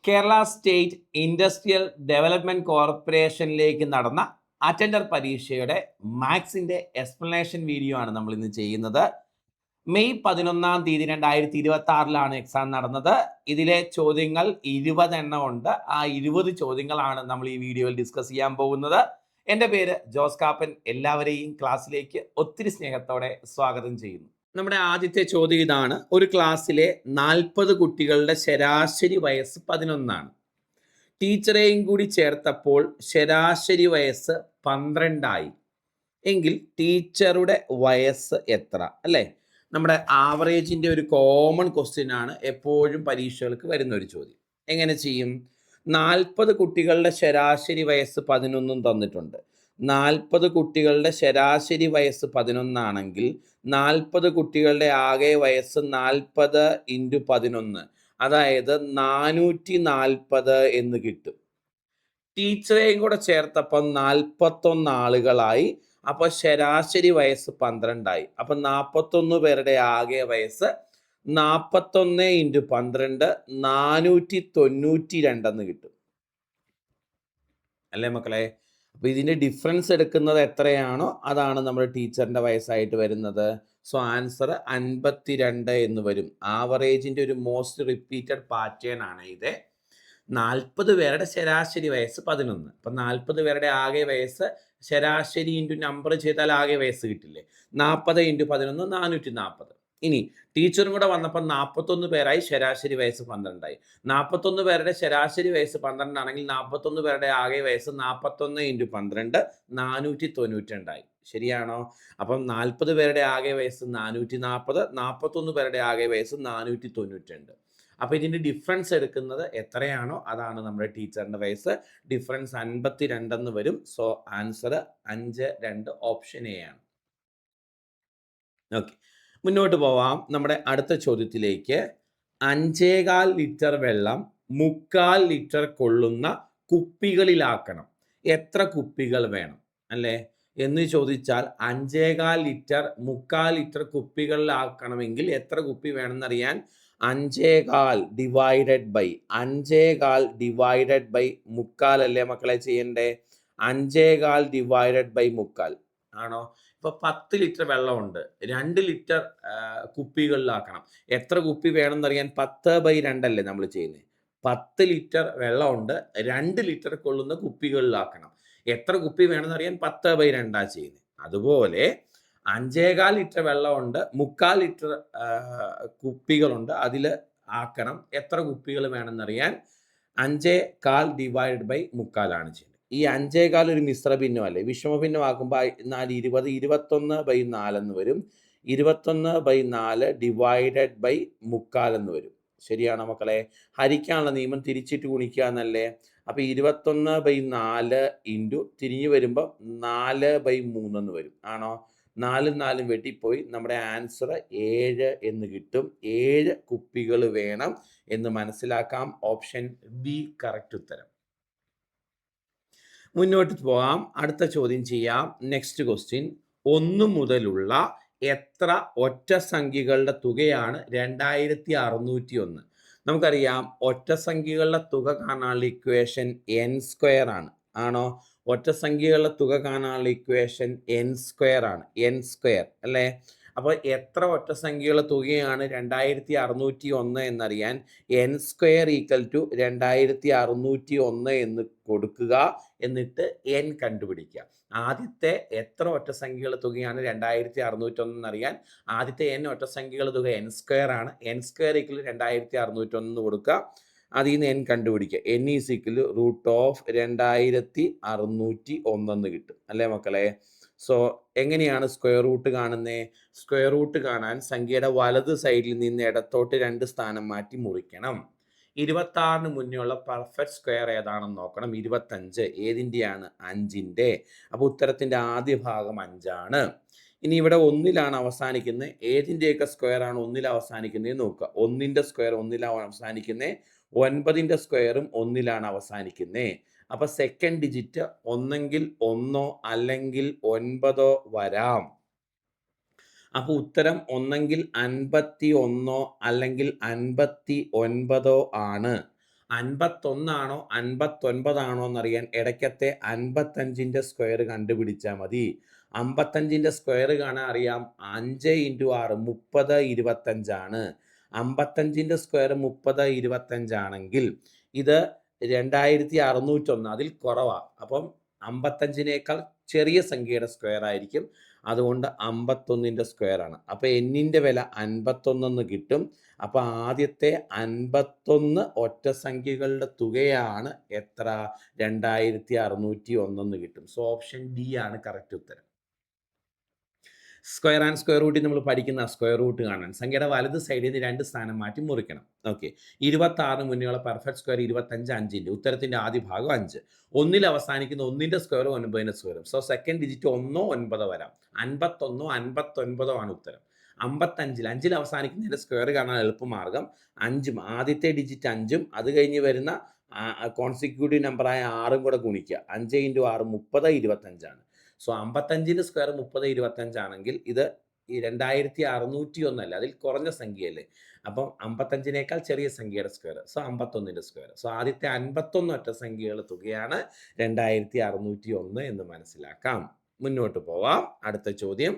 Kerala state industrial development കോർപ്പറേഷനിലേക്ക് നടന്ന attender പരീക്ഷയുടെ മാത്സിന്റെ explanation video ആണ് നമ്മൾ ഇന്ന് ചെയ്യുന്നത്. മെയ് 11 2026 എക്സാം നടന്നത്. ഇതിലെ ചോദ്യങ്ങൾ 20 എണ്ണം ഉണ്ട്. ആ 20 ചോദ്യങ്ങളാണ് നമ്മൾ ഈ വീഡിയോയിൽ ഡിസ്കസ് ചെയ്യാൻ പോകുന്നത്. എൻ്റെ പേര് ജോസ് കാപ്പൻ. എല്ലാവരെയും ക്ലാസ്സിലേക്ക് ഒത്തിരി സ്നേഹത്തോടെ സ്വാഗതം ചെയ്യുന്നു. നമ്മുടെ ആദ്യത്തെ ചോദ്യം ഇതാണ്. ഒരു ക്ലാസ്സിലെ 40 കുട്ടികളുടെ ശരാശരി വയസ്സ് 11 ടീച്ചറെയും കൂടി ചേർത്തപ്പോൾ ശരാശരി വയസ്സ് 12 എങ്കിൽ ടീച്ചറുടെ വയസ്സ് എത്ര? അല്ലേ, നമ്മുടെ ആവറേജിൻ്റെ ഒരു കോമൺ ക്വസ്റ്റ്യൻ ആണ്, എപ്പോഴും പരീക്ഷകൾക്ക് വരുന്ന ഒരു ചോദ്യം. എങ്ങനെ ചെയ്യും? 40 കുട്ടികളുടെ ശരാശരി വയസ്സ് 11 തന്നിട്ടുണ്ട്. 40 കുട്ടികളുടെ ശരാശരി വയസ്സ് 11 ആണെങ്കിൽ 40 കുട്ടികളുടെ ആകെ വയസ്സ് 40 × 11, അതായത് 440 എന്ന് കിട്ടും. ടീച്ചറെയും കൂടെ ചേർത്തപ്പം 41 ആളുകളായി. അപ്പോൾ ശരാശരി വയസ്സ് 12 അപ്പം 41 പേരുടെ ആകെ വയസ്സ് 41 × 12 492 എന്ന് കിട്ടും. അല്ലേ മക്കളെ? അപ്പോൾ ഇതിൻ്റെ ഡിഫറൻസ് എടുക്കുന്നത് എത്രയാണോ അതാണ് നമ്മുടെ ടീച്ചറിൻ്റെ വയസ്സായിട്ട് വരുന്നത്. സോ ആൻസർ 52 എന്ന് വരും. ആവറേജിൻ്റെ ഒരു മോസ്റ്റ് റിപ്പീറ്റഡ് പാറ്റേൺ ആണ് ഇത്. 40 പേരുടെ ശരാശരി വയസ്സ് 11. അപ്പം 40 പേരുടെ ആകെ വയസ്സ് ശരാശരി ഇൻറ്റു നമ്പർ ചെയ്താൽ ആകെ വയസ്സ് കിട്ടില്ലേ? 40 × 11 440. ഇനി ടീച്ചറും കൂടെ വന്നപ്പോൾ 41 പേരായി, ശരാശരി വയസ്സ് 12. 41 പേരുടെ ശരാശരി വയസ്സ് 12 ആണെങ്കിൽ 41 പേരുടെ ആകെ വയസ്സ് 41 × 12 492. ശരിയാണോ? അപ്പം 40 പേരുടെ ആകെ വയസ്സ് 440, 41 പേരുടെ ആകെ വയസ്സ് 492. അപ്പോൾ ഇതിൻ്റെ ഡിഫറൻസ് എടുക്കുന്നത് എത്രയാണോ അതാണ് നമ്മുടെ ടീച്ചറിൻ്റെ വയസ്സ്. ഡിഫറൻസ് 52 എന്ന് വരും. സോ ആൻസർ 5, 2 ഓപ്ഷൻ എ ആണ്. ഓക്കെ, മുന്നോട്ട് പോവാം. നമ്മുടെ അടുത്ത ചോദ്യത്തിലേക്ക്. 5.25 ലിറ്റർ വെള്ളം 3/4 ലിറ്റർ കൊള്ളുന്ന കുപ്പികളിലാക്കണം. എത്ര കുപ്പികൾ വേണം അല്ലേ എന്ന് ചോദിച്ചാൽ 5.25 ലിറ്റർ 3/4 ലിറ്റർ കുപ്പികളിലാക്കണമെങ്കിൽ എത്ര കുപ്പി വേണമെന്നറിയാൻ 5.25 ഡിവൈഡഡ് ബൈ 3/4 അല്ലേ മക്കളെ ചെയ്യണ്ടേ? 5.25 ഡിവൈഡഡ് ബൈ 3/4 ആണോ? ഇപ്പൊ 10 ലിറ്റർ വെള്ളമുണ്ട്, 2 ലിറ്റർ കുപ്പികളിലാക്കണം. എത്ര കുപ്പി വേണമെന്നറിയാൻ 10/2 അല്ലേ നമ്മൾ ചെയ്യുന്നത്. 10 ലിറ്റർ വെള്ളമുണ്ട്, 2 ലിറ്റർ കൊള്ളുന്ന കുപ്പികളിലാക്കണം. എത്ര കുപ്പി വേണമെന്നറിയാൻ 10/2 ചെയ്യുന്നത്. അതുപോലെ 5.25 ലിറ്റർ വെള്ളമുണ്ട്, 3/4 ലിറ്റർ കുപ്പികളുണ്ട്, അതിൽ ആക്കണം. എത്ര കുപ്പികൾ വേണമെന്നറിയാൻ 5.25 ഡിവൈഡ് ബൈ 3/4 ആണ് ചെയ്യുന്നത്. ഈ 5.25 ഒരു മിശ്ര ഭിന്നമല്ലേ? വിഷമഭിന്നമാക്കുമ്പോൾ 4 20 21/4 എന്ന് വരും. 21/4 ഡിവൈഡഡ് ബൈ 3/4 എന്ന് വരും. ശരിയാണോ മക്കളെ? ഹരിക്കാനുള്ള നിയമം തിരിച്ചിട്ട് ഗുണിക്കുക എന്നല്ലേ? അപ്പോൾ 21/4 ഇൻറ്റു തിരിഞ്ഞു വരുമ്പോൾ 4/3 എന്ന് വരും. ആണോ? 4 വെട്ടിപ്പോയി. നമ്മുടെ ആൻസർ 7 എന്ന് കിട്ടും. 7 കുപ്പികൾ വേണം എന്ന് മനസ്സിലാക്കാം. ഓപ്ഷൻ ബി കറക്റ്റ് ഉത്തരം. മുന്നോട്ട് പോകാം. അടുത്ത ചോദ്യം ചെയ്യാം. Next question. 1 മുതലുള്ള എത്ര ഒറ്റ സംഖ്യകളുടെ തുകയാണ് 2601? നമുക്കറിയാം ഒറ്റ സംഖ്യകളുടെ തുക കാണാനുള്ള ഇക്വേഷൻ n² ആണ്. ആണോ? ഒറ്റ സംഖ്യകളുടെ തുക കാണാനുള്ള ഇക്വേഷൻ n² ആണ്. n² അല്ലേ? അപ്പോൾ എത്ര ഒറ്റ സംഖ്യകളുടെ തുകയാണ് 2601 എന്നറിയാൻ n² = 2601 എന്ന് കൊടുക്കുക, എന്നിട്ട് n കണ്ടുപിടിക്കുക. ആദ്യത്തെ എത്ര ഒറ്റ സംഖ്യകളുടെ തുകയാണ് 2601 എന്നറിയാൻ ആദ്യത്തെ n ഒറ്റ സംഖ്യകളുടെ തുക n² ആണ്. n² = 2601 എന്ന് കൊടുക്കുക. അതിൽ നിന്ന് n കണ്ടുപിടിക്കുക. n = √2601 എന്ന് കിട്ടും. അല്ലേ മക്കളെ? സോ എങ്ങനെയാണ് സ്ക്വയർ റൂട്ട് കാണുന്നത്? സ്ക്വയർ റൂട്ട് കാണാൻ സംഖ്യയുടെ വലത് സൈഡിൽ നിന്ന് ഇടത്തോട്ട് 2 സ്ഥാനം മാറ്റി മുറിക്കണം. 26 മുന്നേ ഉള്ള പെർഫെക്റ്റ് സ്ക്വയർ ഏതാണെന്ന് നോക്കണം. 25 ഏതിൻ്റെയാണ്? 5-ൻ്റെ. അപ്പോൾ ഉത്തരത്തിൻ്റെ ആദ്യ ഭാഗം 5 ആണ്. ഇനി ഇവിടെ 1-ലാണ് അവസാനിക്കുന്നത്. ഏതിൻ്റെയൊക്കെ സ്ക്വയർ ആണ് 1-ൽ അവസാനിക്കുന്നത് നോക്കുക. 1-ൻ്റെ സ്ക്വയർ 1-ലാണ് അവസാനിക്കുന്നത്. 9-ൻ്റെ സ്ക്വയറും 1-ലാണ് അവസാനിക്കുന്നത്. അപ്പോൾ സെക്കൻഡ് ഡിജിറ്റ് ഒന്നെങ്കിൽ 1 അല്ലെങ്കിൽ 9 വരാം. അപ്പോൾ ഉത്തരം ഒന്നെങ്കിൽ 51 അല്ലെങ്കിൽ 59 ആണ്. 51 59 എന്നറിയാൻ ഇടയ്ക്കത്തെ 55 സ്ക്വയർ കണ്ടുപിടിച്ചാൽ മതി. 55 സ്ക്വയർ കാണാൻ അറിയാം, 5 × 6 30 25 55 സ്ക്വയർ 30 25 ആണെങ്കിൽ ഇത് 2601, അതിൽ കുറവാണ്. അപ്പം 55 ചെറിയ സംഖ്യയുടെ സ്ക്വയർ ആയിരിക്കും. അതുകൊണ്ട് 51 സ്ക്വയർ ആണ്. അപ്പോൾ എന്നിൻ്റെ വില 51 കിട്ടും. അപ്പോൾ ആദ്യത്തെ 51 ഒറ്റ സംഖ്യകളുടെ തുകയാണ് എത്ര? 2601 കിട്ടും. സോ ഓപ്ഷൻ ഡി ആണ് കറക്റ്റ് ഉത്തരം. സ്ക്വയർ ആൻഡ് സ്ക്വയർ റൂട്ടിൽ നമ്മൾ പഠിക്കുന്ന സ്ക്വയർ റൂട്ട് കാണാൻ സംഖ്യയുടെ വലത് സൈഡിൽ നിന്ന് 2 സ്ഥാനം മാറ്റി മുറിക്കണം. ഓക്കെ, 26 മുന്നേയുള്ള പെർഫെക്റ്റ് സ്ക്വയർ 25, 5ൻ്റെ ഉത്തരത്തിൻ്റെ ആദ്യ ഭാഗം 5. 1 അവസാനിക്കുന്ന 1ൻ്റെ സ്ക്വയർ 9ൻ്റെ സ്ക്വയർ. സോ സെക്കൻഡ് ഡിജിറ്റ് 1 9 വരാം. 51 59 ആണ് ഉത്തരം. 55 5 അവസാനിക്കുന്നതിൻ്റെ സ്ക്വയർ കാണാൻ എളുപ്പമാർഗം 5 ആദ്യത്തെ ഡിജിറ്റ് 5 അത് കഴിഞ്ഞ് വരുന്ന കോൺസിക്യൂട്ടീവ് നമ്പറായ 6 കൂടെ ഗുണിക്കുക. 5 × 6 30 25 സോ 55 സ്ക്വയർ 30 25 ആണെങ്കിൽ ഇത് ഈ 2601 അല്ല, അതിൽ കുറഞ്ഞ സംഖ്യയല്ലേ. അപ്പം 55 ചെറിയ സംഖ്യയുടെ സ്ക്വയർ. So 51 square. സോ ആദ്യത്തെ 51 ഒറ്റ സംഖ്യകളുടെ തുകയാണ് 2601 എന്ന് മനസ്സിലാക്കാം. മുന്നോട്ട് പോവാം. അടുത്ത ചോദ്യം.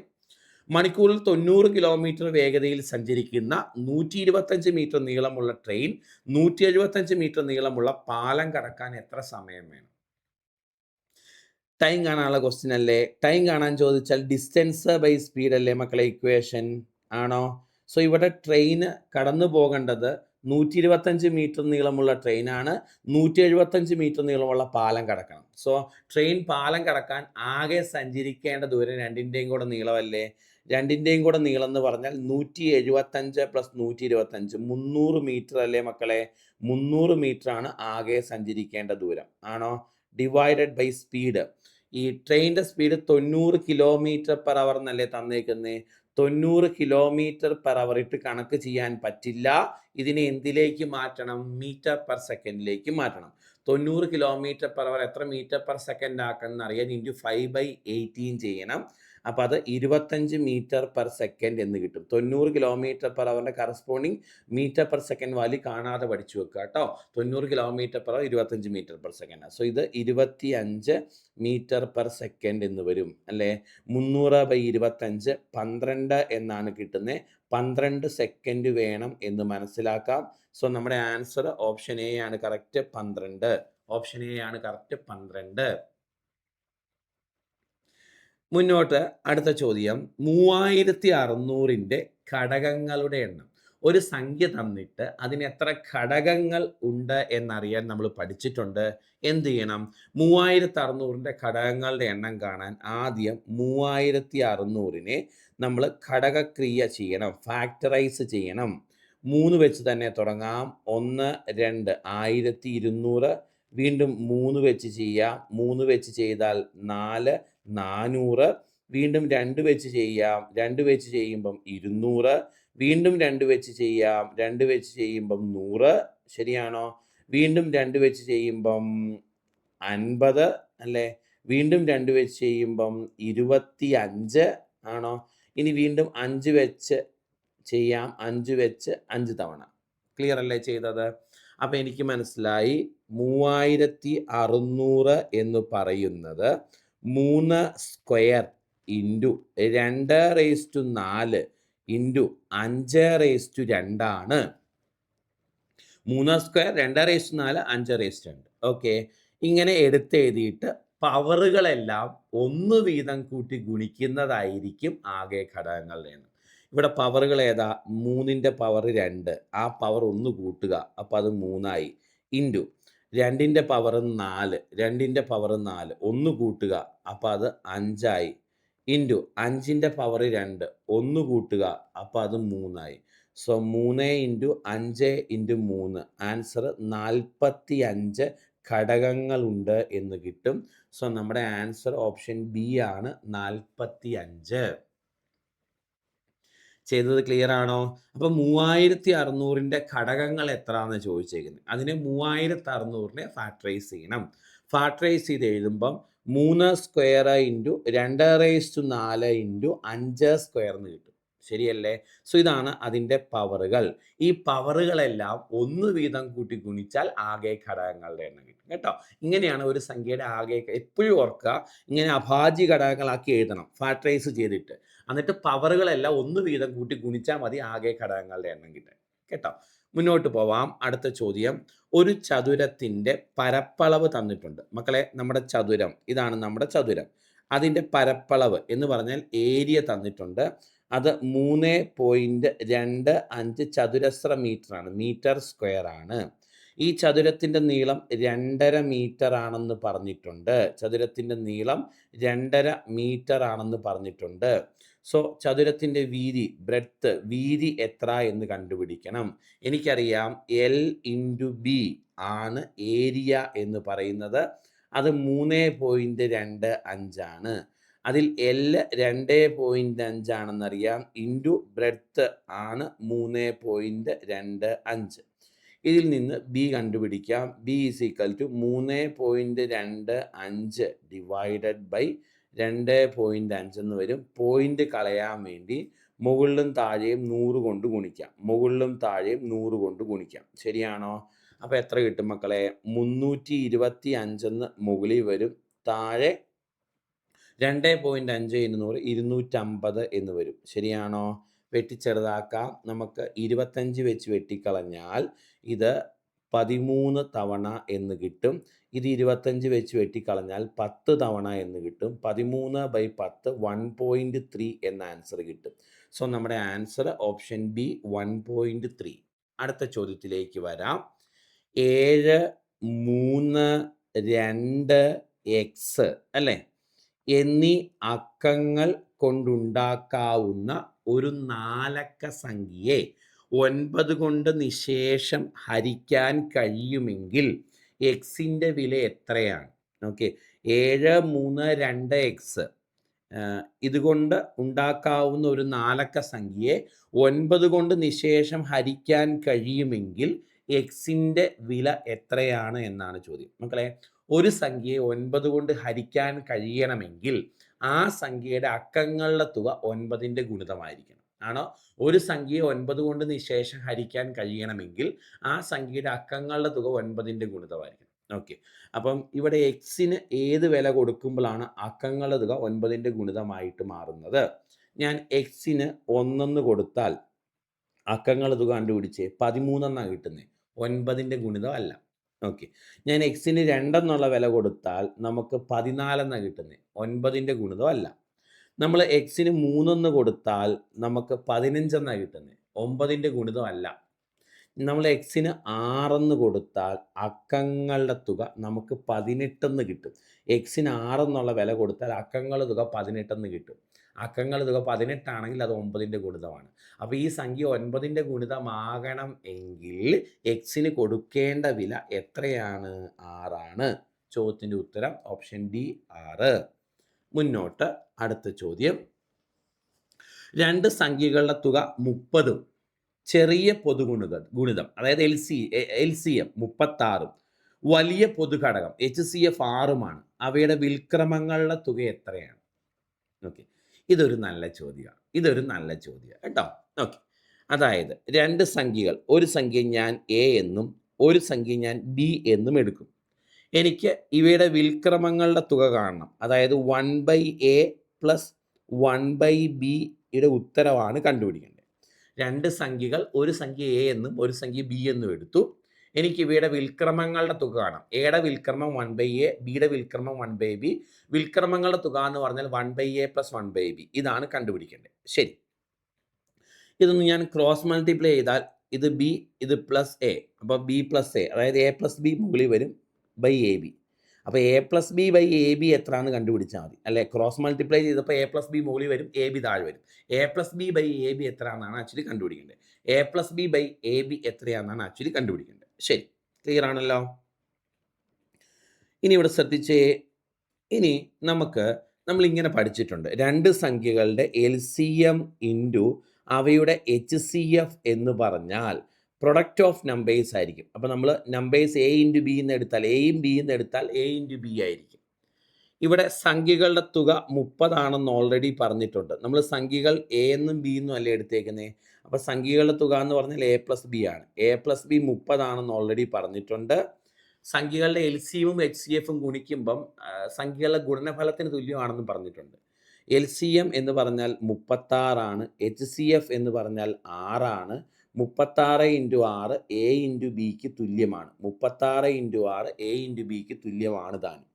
മണിക്കൂറിൽ 90 കിലോമീറ്റർ വേഗതയിൽ സഞ്ചരിക്കുന്ന 125 മീറ്റർ നീളമുള്ള ട്രെയിൻ 175 മീറ്റർ നീളമുള്ള പാലം കടക്കാൻ എത്ര സമയം വേണം? ടൈം കാണാനുള്ള ക്വസ്റ്റ്യൻ അല്ലേ? ടൈം കാണാൻ ചോദിച്ചാൽ ഡിസ്റ്റൻസ് ബൈ സ്പീഡ് അല്ലേ മക്കളെ ഇക്വേഷൻ? ആണോ? സോ ഇവിടെ ട്രെയിന് കടന്നു പോകേണ്ടത് 125 മീറ്റർ നീളമുള്ള ട്രെയിനാണ്. 175 മീറ്റർ നീളമുള്ള പാലം കടക്കണം. സോ ട്രെയിൻ പാലം കടക്കാൻ ആകെ സഞ്ചരിക്കേണ്ട ദൂരം രണ്ടിൻ്റെയും കൂടെ നീളമല്ലേ? രണ്ടിൻ്റെയും കൂടെ നീളം എന്ന് പറഞ്ഞാൽ 175 + 125 300 മീറ്റർ അല്ലേ മക്കളെ? 300 മീറ്റർ ആണ് ആകെ സഞ്ചരിക്കേണ്ട ദൂരം. ആണോ? Divided by speed. ഈ ട്രെയിനിൻ്റെ സ്പീഡ് 90 km/h എന്നല്ലേ തന്നേക്കുന്നേ? 90 km/h ഇട്ട് കണക്ക് ചെയ്യാൻ പറ്റില്ല. ഇതിനെ എന്തിലേക്ക് മാറ്റണം? മീറ്റർ/സെക്കൻഡിലേക്ക് മാറ്റണം. 90 km/h എത്ര മീറ്റർ/സെക്കൻഡ് ആക്കണം അറിയാൻ × 5/18 ചെയ്യണം. അപ്പോൾ അത് 25 മീറ്റർ/സെക്കൻഡ് എന്ന് കിട്ടും. 90 km/h കറസ്പോണ്ടിങ് മീറ്റർ/സെക്കൻഡ് വാല്യൂ കാണാതെ പഠിച്ചു വെക്കുക കേട്ടോ. 90 km/h 25 മീറ്റർ/സെക്കൻഡ്. സോ ഇത് 25 മീറ്റർ/സെക്കൻഡ് എന്ന് വരും അല്ലേ? 300/25 12 എന്നാണ് കിട്ടുന്നത്. 12 സെക്കൻഡ് വേണം എന്ന് മനസ്സിലാക്കാം. സോ നമ്മുടെ ആൻസർ ഓപ്ഷൻ എ ആണ് കറക്റ്റ്, 12. ഓപ്ഷൻ എ ആണ് കറക്റ്റ്, 12. മുന്നോട്ട് അടുത്ത ചോദ്യം. 3600ൻ്റെ ഘടകങ്ങളുടെ എണ്ണം. ഒരു സംഖ്യ തന്നിട്ട് അതിന് എത്ര ഘടകങ്ങൾ ഉണ്ട് എന്നറിയാൻ നമ്മൾ പഠിച്ചിട്ടുണ്ട്. എന്ത് ചെയ്യണം? 3600ൻ്റെ ഘടകങ്ങളുടെ എണ്ണം കാണാൻ ആദ്യം 3600നെ നമ്മൾ ഘടകക്രിയ ചെയ്യണം, ഫാക്ടറൈസ് ചെയ്യണം. 3 വെച്ച് തന്നെ തുടങ്ങാം. 1 2 1200. വീണ്ടും 3 വെച്ച് ചെയ്യാം. 3 വെച്ച് ചെയ്താൽ 4 400. വീണ്ടും 2 വെച്ച് ചെയ്യാം. 2 വെച്ച് ചെയ്യുമ്പം 200. വീണ്ടും 2 വെച്ച് ചെയ്യാം. 2 വെച്ച് ചെയ്യുമ്പം 100. ശരിയാണോ? വീണ്ടും 2 വെച്ച് ചെയ്യുമ്പം 50 അല്ലേ? വീണ്ടും 2 വെച്ച് ചെയ്യുമ്പം 25 ആണോ? ഇനി വീണ്ടും 5 വെച്ച് ചെയ്യാം. 5 വെച്ച് 5 തവണ. ക്ലിയർ അല്ലേ ചെയ്തത്? അപ്പം എനിക്ക് മനസ്സിലായി 3600 എന്ന് പറയുന്നത് 3 സ്ക്വയർ ഇൻറ്റു 2⁴ ഇൻറ്റു 5⁴2 ആണ്. 3 സ്ക്വയർ 2⁴4 5⁴2. ഓക്കെ, ഇങ്ങനെ എടുത്തെഴുതിയിട്ട് പവറുകളെല്ലാം 1 വീതം കൂട്ടി ഗുണിക്കുന്നതായിരിക്കും ആകെ ഘടകങ്ങളുടെ എണ്ണം. ഇവിടെ പവറുകൾ ഏതാ? 3ൻ്റെ പവർ 2, ആ പവർ 1 കൂട്ടുക, അപ്പോൾ അത് 3 ഇൻറ്റു 2ൻ്റെ പവർ 4, 2ൻ്റെ പവർ 4 1 കൂട്ടുക, അപ്പോൾ അത് 5 ഇൻറ്റു 5ൻ്റെ പവർ 2 1 കൂട്ടുക, അപ്പോൾ അത് 3 സോ 3 ഇൻറ്റു 5 ഇൻറ്റു 3 ആൻസർ 45 ഘടകങ്ങളുണ്ട് എന്ന് കിട്ടും. സോ നമ്മുടെ ആൻസർ ഓപ്ഷൻ ബി ആണ്, 45. ചെയ്തത് ക്ലിയർ ആണോ? അപ്പം 3600ൻ്റെ ഘടകങ്ങൾ എത്രയാണെന്ന് ചോദിച്ചേക്കുന്നത്. അതിനെ 3600നെ ഫാക്ടറൈസ് ചെയ്യണം. ഫാക്ടറൈസ് ചെയ്ത് എഴുതുമ്പം 3 സ്ക്വയർ ഇൻറ്റു 2⁴4 ഇൻറ്റു 5 സ്ക്വയർ എന്ന് കിട്ടും. ശരിയല്ലേ? സോ ഇതാണ് അതിൻ്റെ പവറുകൾ. ഈ പവറുകളെല്ലാം 1 വീതം കൂട്ടി ഗുണിച്ചാൽ ആകെ ഘടകങ്ങളുടെ എണ്ണം കിട്ടും കേട്ടോ. ഇങ്ങനെയാണ് ഒരു സംഖ്യയുടെ ആകെ. എപ്പോഴും ഓർക്കുക, ഇങ്ങനെ അഭാജ്യ ഘടകങ്ങളാക്കി എഴുതണം ഫാക്ടറൈസ് ചെയ്തിട്ട്. എന്നിട്ട് പവറുകളെല്ലാം 1 വീതം കൂട്ടി ഗുണിച്ചാൽ മതി ആകെ ഘടകങ്ങളുടെ എണ്ണം കിട്ടാൻ കേട്ടോ. മുന്നോട്ട് പോവാം. അടുത്ത ചോദ്യം, ഒരു ചതുരത്തിൻ്റെ പരപ്പളവ് തന്നിട്ടുണ്ട് മക്കളെ. നമ്മുടെ ചതുരം ഇതാണ്, നമ്മുടെ ചതുരം. അതിൻ്റെ പരപ്പളവ് എന്ന് പറഞ്ഞാൽ ഏരിയ തന്നിട്ടുണ്ട്. അത് 3.25 ചതുരശ്ര മീറ്ററാണ്, മീറ്റർ സ്ക്വയർ ആണ്. ഈ ചതുരത്തിൻ്റെ നീളം 2.5 മീറ്റർ ആണെന്ന് പറഞ്ഞിട്ടുണ്ട്. ചതുരത്തിൻ്റെ നീളം 2.5 മീറ്റർ ആണെന്ന് പറഞ്ഞിട്ടുണ്ട്. സോ ചതുരത്തിൻ്റെ വീതി, ബ്രെഡ്ത്ത്, വീതി എത്ര എന്ന് കണ്ടുപിടിക്കണം. എനിക്കറിയാം L/B ആണ് ഏരിയ എന്ന് പറയുന്നത്. അത് 3.25 ആണ്. അതിൽ L 2.5 ആണെന്നറിയാം, ഇൻറ്റു ബ്രെഡ്ത്ത് ആണ് 3.25. ഇതിൽ നിന്ന് ബി കണ്ടുപിടിക്കാം. B is equal to 3.25 divided by 2.5 എന്ന് വരും. പോയിന്റ് കളയാൻ വേണ്ടി മുകളിലും താഴെയും 100 കൊണ്ട് ഗുണിക്കാം. മുകളിലും താഴെയും 100 കൊണ്ട് ഗുണിക്കാം. ശരിയാണോ? അപ്പോൾ എത്ര കിട്ടും മക്കളെ? 325 എന്ന് മുകളിൽ വരും, താഴെ 2.5 × 100 250 എന്ന് വരും. ശരിയാണോ? വെട്ടിച്ചെറുതാക്കാം. നമുക്ക് 25 വെച്ച് വെട്ടിക്കളഞ്ഞാൽ ഇത് 13 തവണ എന്ന് കിട്ടും. ഇത് 25 വെച്ച് വെട്ടിക്കളഞ്ഞാൽ 10 തവണ എന്ന് കിട്ടും. 13/10 1.3 എന്ന ആൻസർ കിട്ടും. സോ നമ്മുടെ ആൻസർ ഓപ്ഷൻ ബി 1.3. അടുത്ത ചോദ്യത്തിലേക്ക് വരാം. 7, 3, 2, x അല്ലേ എന്നീ അക്കങ്ങൾ കൊണ്ടുണ്ടാക്കാവുന്ന ഒരു 4 അക്ക സംഖ്യയെ 9 കൊണ്ട് നിശേഷം ഹരിക്കാൻ കഴിയുമെങ്കിൽ എക്സിൻ്റെ വില എത്രയാണ്? ഓക്കെ, 7, 3, 2, x ഇതുകൊണ്ട് ഉണ്ടാക്കാവുന്ന ഒരു 4 അക്ക സംഖ്യയെ 9 കൊണ്ട് നിശേഷം ഹരിക്കാൻ കഴിയുമെങ്കിൽ എക്സിൻ്റെ വില എത്രയാണ് എന്നാണ് ചോദ്യം. മക്കളെ, ഒരു സംഖ്യയെ 9 കൊണ്ട് ഹരിക്കാൻ കഴിയണമെങ്കിൽ ആ സംഖ്യയുടെ അക്കങ്ങളുടെ തുക 9ൻ്റെ ഗുണിതമായിരിക്കണം. ആണോ? ഒരു സംഖ്യയെ 9 കൊണ്ട് നിശേഷം ഹരിക്കാൻ കഴിയണമെങ്കിൽ ആ സംഖ്യയുടെ അക്കങ്ങളുടെ തുക 9ൻ്റെ ഗുണിതമായിരിക്കണം. ഓക്കെ, അപ്പം ഇവിടെ എക്സിന് ഏത് വില കൊടുക്കുമ്പോഴാണ് അക്കങ്ങളുടെ തുക 9ൻ്റെ ഗുണിതമായിട്ട് മാറുന്നത്? ഞാൻ എക്സിന് 1 കൊടുത്താൽ അക്കങ്ങളുടെ തുക കണ്ടുപിടിച്ചേ, 13 എന്നാണ് കിട്ടുന്നത്, 9ൻ്റെ ഗുണിതം അല്ല. ഓക്കെ, ഞാൻ എക്സിന് 2 എന്നുള്ള വില കൊടുത്താൽ നമുക്ക് 14 എന്നാണ് കിട്ടുന്നത്, 9ൻ്റെ ഗുണിതം അല്ല. നമ്മൾ എക്സിന് 3 കൊടുത്താൽ നമുക്ക് 15 എന്നാണ് കിട്ടുന്നത്, 9ൻ്റെ ഗുണിതം അല്ല. നമ്മൾ എക്സിന് 6 കൊടുത്താൽ അക്കങ്ങളുടെ തുക നമുക്ക് 18 കിട്ടും. എക്സിന് 6 എന്നുള്ള വില കൊടുത്താൽ അക്കങ്ങളുടെ തുക 18 കിട്ടും. അക്കങ്ങളുടെ തുക 18 ആണെങ്കിൽ അത് 9ൻ്റെ ഗുണിതമാണ്. അപ്പോൾ ഈ സംഖ്യ 9ൻ്റെ ഗുണിതമാകണം എങ്കിൽ എക്സിന് കൊടുക്കേണ്ട വില എത്രയാണ്? 6 ആണ്. ചോദ്യത്തിൻ്റെ ഉത്തരം ഓപ്ഷൻ ഡി 6. മുന്നോട്ട് അടുത്ത ചോദ്യം. 2 സംഖ്യകളുടെ തുക 30ഉം ചെറിയ പൊതുഗുണിതം അതായത് LCM 36ഉം വലിയ പൊതുഘടകം HCF 6ഉമാണ്. അവയുടെ വിൽക്രമങ്ങളുടെ തുക എത്രയാണ്? ഓക്കെ, ഇതൊരു നല്ല ചോദ്യമാണ് കേട്ടോ. ഓക്കെ, അതായത് 2 സംഖ്യകൾ, ഒരു സംഖ്യ ഞാൻ എ എന്നും ഒരു സംഖ്യ ഞാൻ ബി എന്നും എടുക്കും. എനിക്ക് ഇവയുടെ വിൽക്രമങ്ങളുടെ തുക കാണണം. അതായത് 1/A + 1/B യുടെ ഉത്തരവാണ് കണ്ടുപിടിക്കേണ്ടത്. 2 സംഖ്യകൾ, ഒരു സംഖ്യ എ എന്നും ഒരു സംഖ്യ ബി എന്നും എടുത്തു. എനിക്ക് ഇവയുടെ വിൽക്രമങ്ങളുടെ തുക കാണാം. എയുടെ വിൽക്രമം 1/A, ബിയുടെ വിൽക്രമം 1/B. വിൽക്രമങ്ങളുടെ തുക എന്ന് പറഞ്ഞാൽ 1/A + 1/B. ഇതാണ് കണ്ടുപിടിക്കേണ്ടത്. ശരി, ഇതൊന്ന് ഞാൻ ക്രോസ് മൾട്ടിപ്ലൈ ചെയ്താൽ ഇത് ബി, ഇത് +A, അപ്പോൾ B + A, അതായത് A + B മുകളിൽ വരും /AB. അപ്പോൾ A + B /AB എത്രയാണെന്ന് കണ്ടുപിടിച്ചാൽ മതി അല്ലേ? ക്രോസ് മൾട്ടിപ്ലൈ ചെയ്തപ്പോൾ A + B മുകളിൽ വരും, AB താഴെ വരും. A + B /AB എത്രയാണെന്നാണ് ആക്ച്വലി കണ്ടുപിടിക്കേണ്ടത്. A + B /AB എത്രയാണെന്നാണ് ആക്ച്വലി കണ്ടുപിടിക്കേണ്ടത്. ശരി, ക്ലിയർ ആണല്ലോ? ഇനി ഇവിടെ ശ്രദ്ധിച്ചേ. ഇനി നമ്മളിങ്ങനെ പഠിച്ചിട്ടുണ്ട്, 2 സംഖ്യകളുടെ LCM ഇൻറ്റു അവയുടെ HCF എന്ന് പറഞ്ഞാൽ പ്രൊഡക്റ്റ് ഓഫ് നമ്പേഴ്സ് ആയിരിക്കും. അപ്പോൾ നമ്മൾ നമ്പേഴ്സ് A × B എന്ന് എടുത്താൽ, എയും ബി എന്ന് എടുത്താൽ A × B ആയിരിക്കും. ഇവിടെ സംഖ്യകളുടെ തുക 30 ആണെന്ന് ഓൾറെഡി പറഞ്ഞിട്ടുണ്ട്. നമ്മൾ സംഖ്യകൾ എ എന്നും ബി എന്നും അല്ലേ എടുത്തേക്കുന്നത്. അപ്പോൾ സംഖ്യകളുടെ തുക എന്ന് പറഞ്ഞാൽ എ പ്ലസ് ബി ആണ്. എ പ്ലസ് ബി 30 ആണെന്ന് ഓൾറെഡി പറഞ്ഞിട്ടുണ്ട്. സംഖ്യകളുടെ എൽ സി എമ്മും എച്ച് സി എഫും ഗുണിക്കുമ്പം സംഖ്യകളുടെ ഗുണനഫലത്തിന് തുല്യമാണെന്ന് പറഞ്ഞിട്ടുണ്ട്. എൽ സി എം എന്ന് പറഞ്ഞാൽ 36 ആണ്. എച്ച് സി എഫ് എന്ന് പറഞ്ഞാൽ 6 ആണ്. 36 ഇൻറ്റു 6 എ ഇൻറ്റു ബിക്ക് തുല്യമാണ്. 36 ഇൻറ്റു 6 എ ഇൻറ്റു ബിക്ക് തുല്യമാണ് താനും.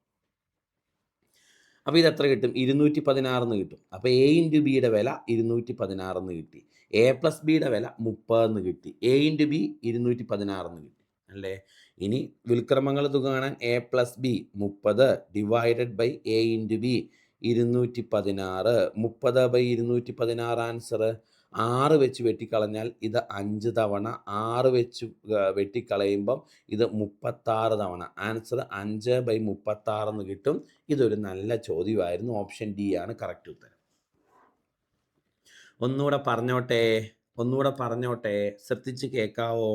അപ്പോൾ ഇത് എത്ര കിട്ടും? 216 എന്ന് കിട്ടും. അപ്പോൾ എ ഇൻറ്റു ബിയുടെ വില 216 എന്ന് കിട്ടി. എ പ്ലസ് ബിയുടെ വില 30 എന്ന് കിട്ടി. എ ഇൻറ്റു ബി 216 എന്ന് കിട്ടി അല്ലേ. ഇനി വിൽക്രമങ്ങൾ തുക കാണാൻ A plus B 30 divided by A into B 216. 30 by 216 answer 6 വെച്ച് വെട്ടിക്കളഞ്ഞാൽ ഇത് 5 തവണ, 6 വെച്ച് വെട്ടിക്കളയുമ്പം ഇത് 36 തവണ. ആൻസർ 5 ബൈ 36 എന്ന് കിട്ടും. ഇതൊരു നല്ല ചോദ്യമായിരുന്നു. ഓപ്ഷൻ ഡി ആണ് കറക്റ്റ് ഉത്തരം. ഒന്നുകൂടെ പറഞ്ഞോട്ടെ, ശ്രദ്ധിച്ച് കേൾക്കാവോ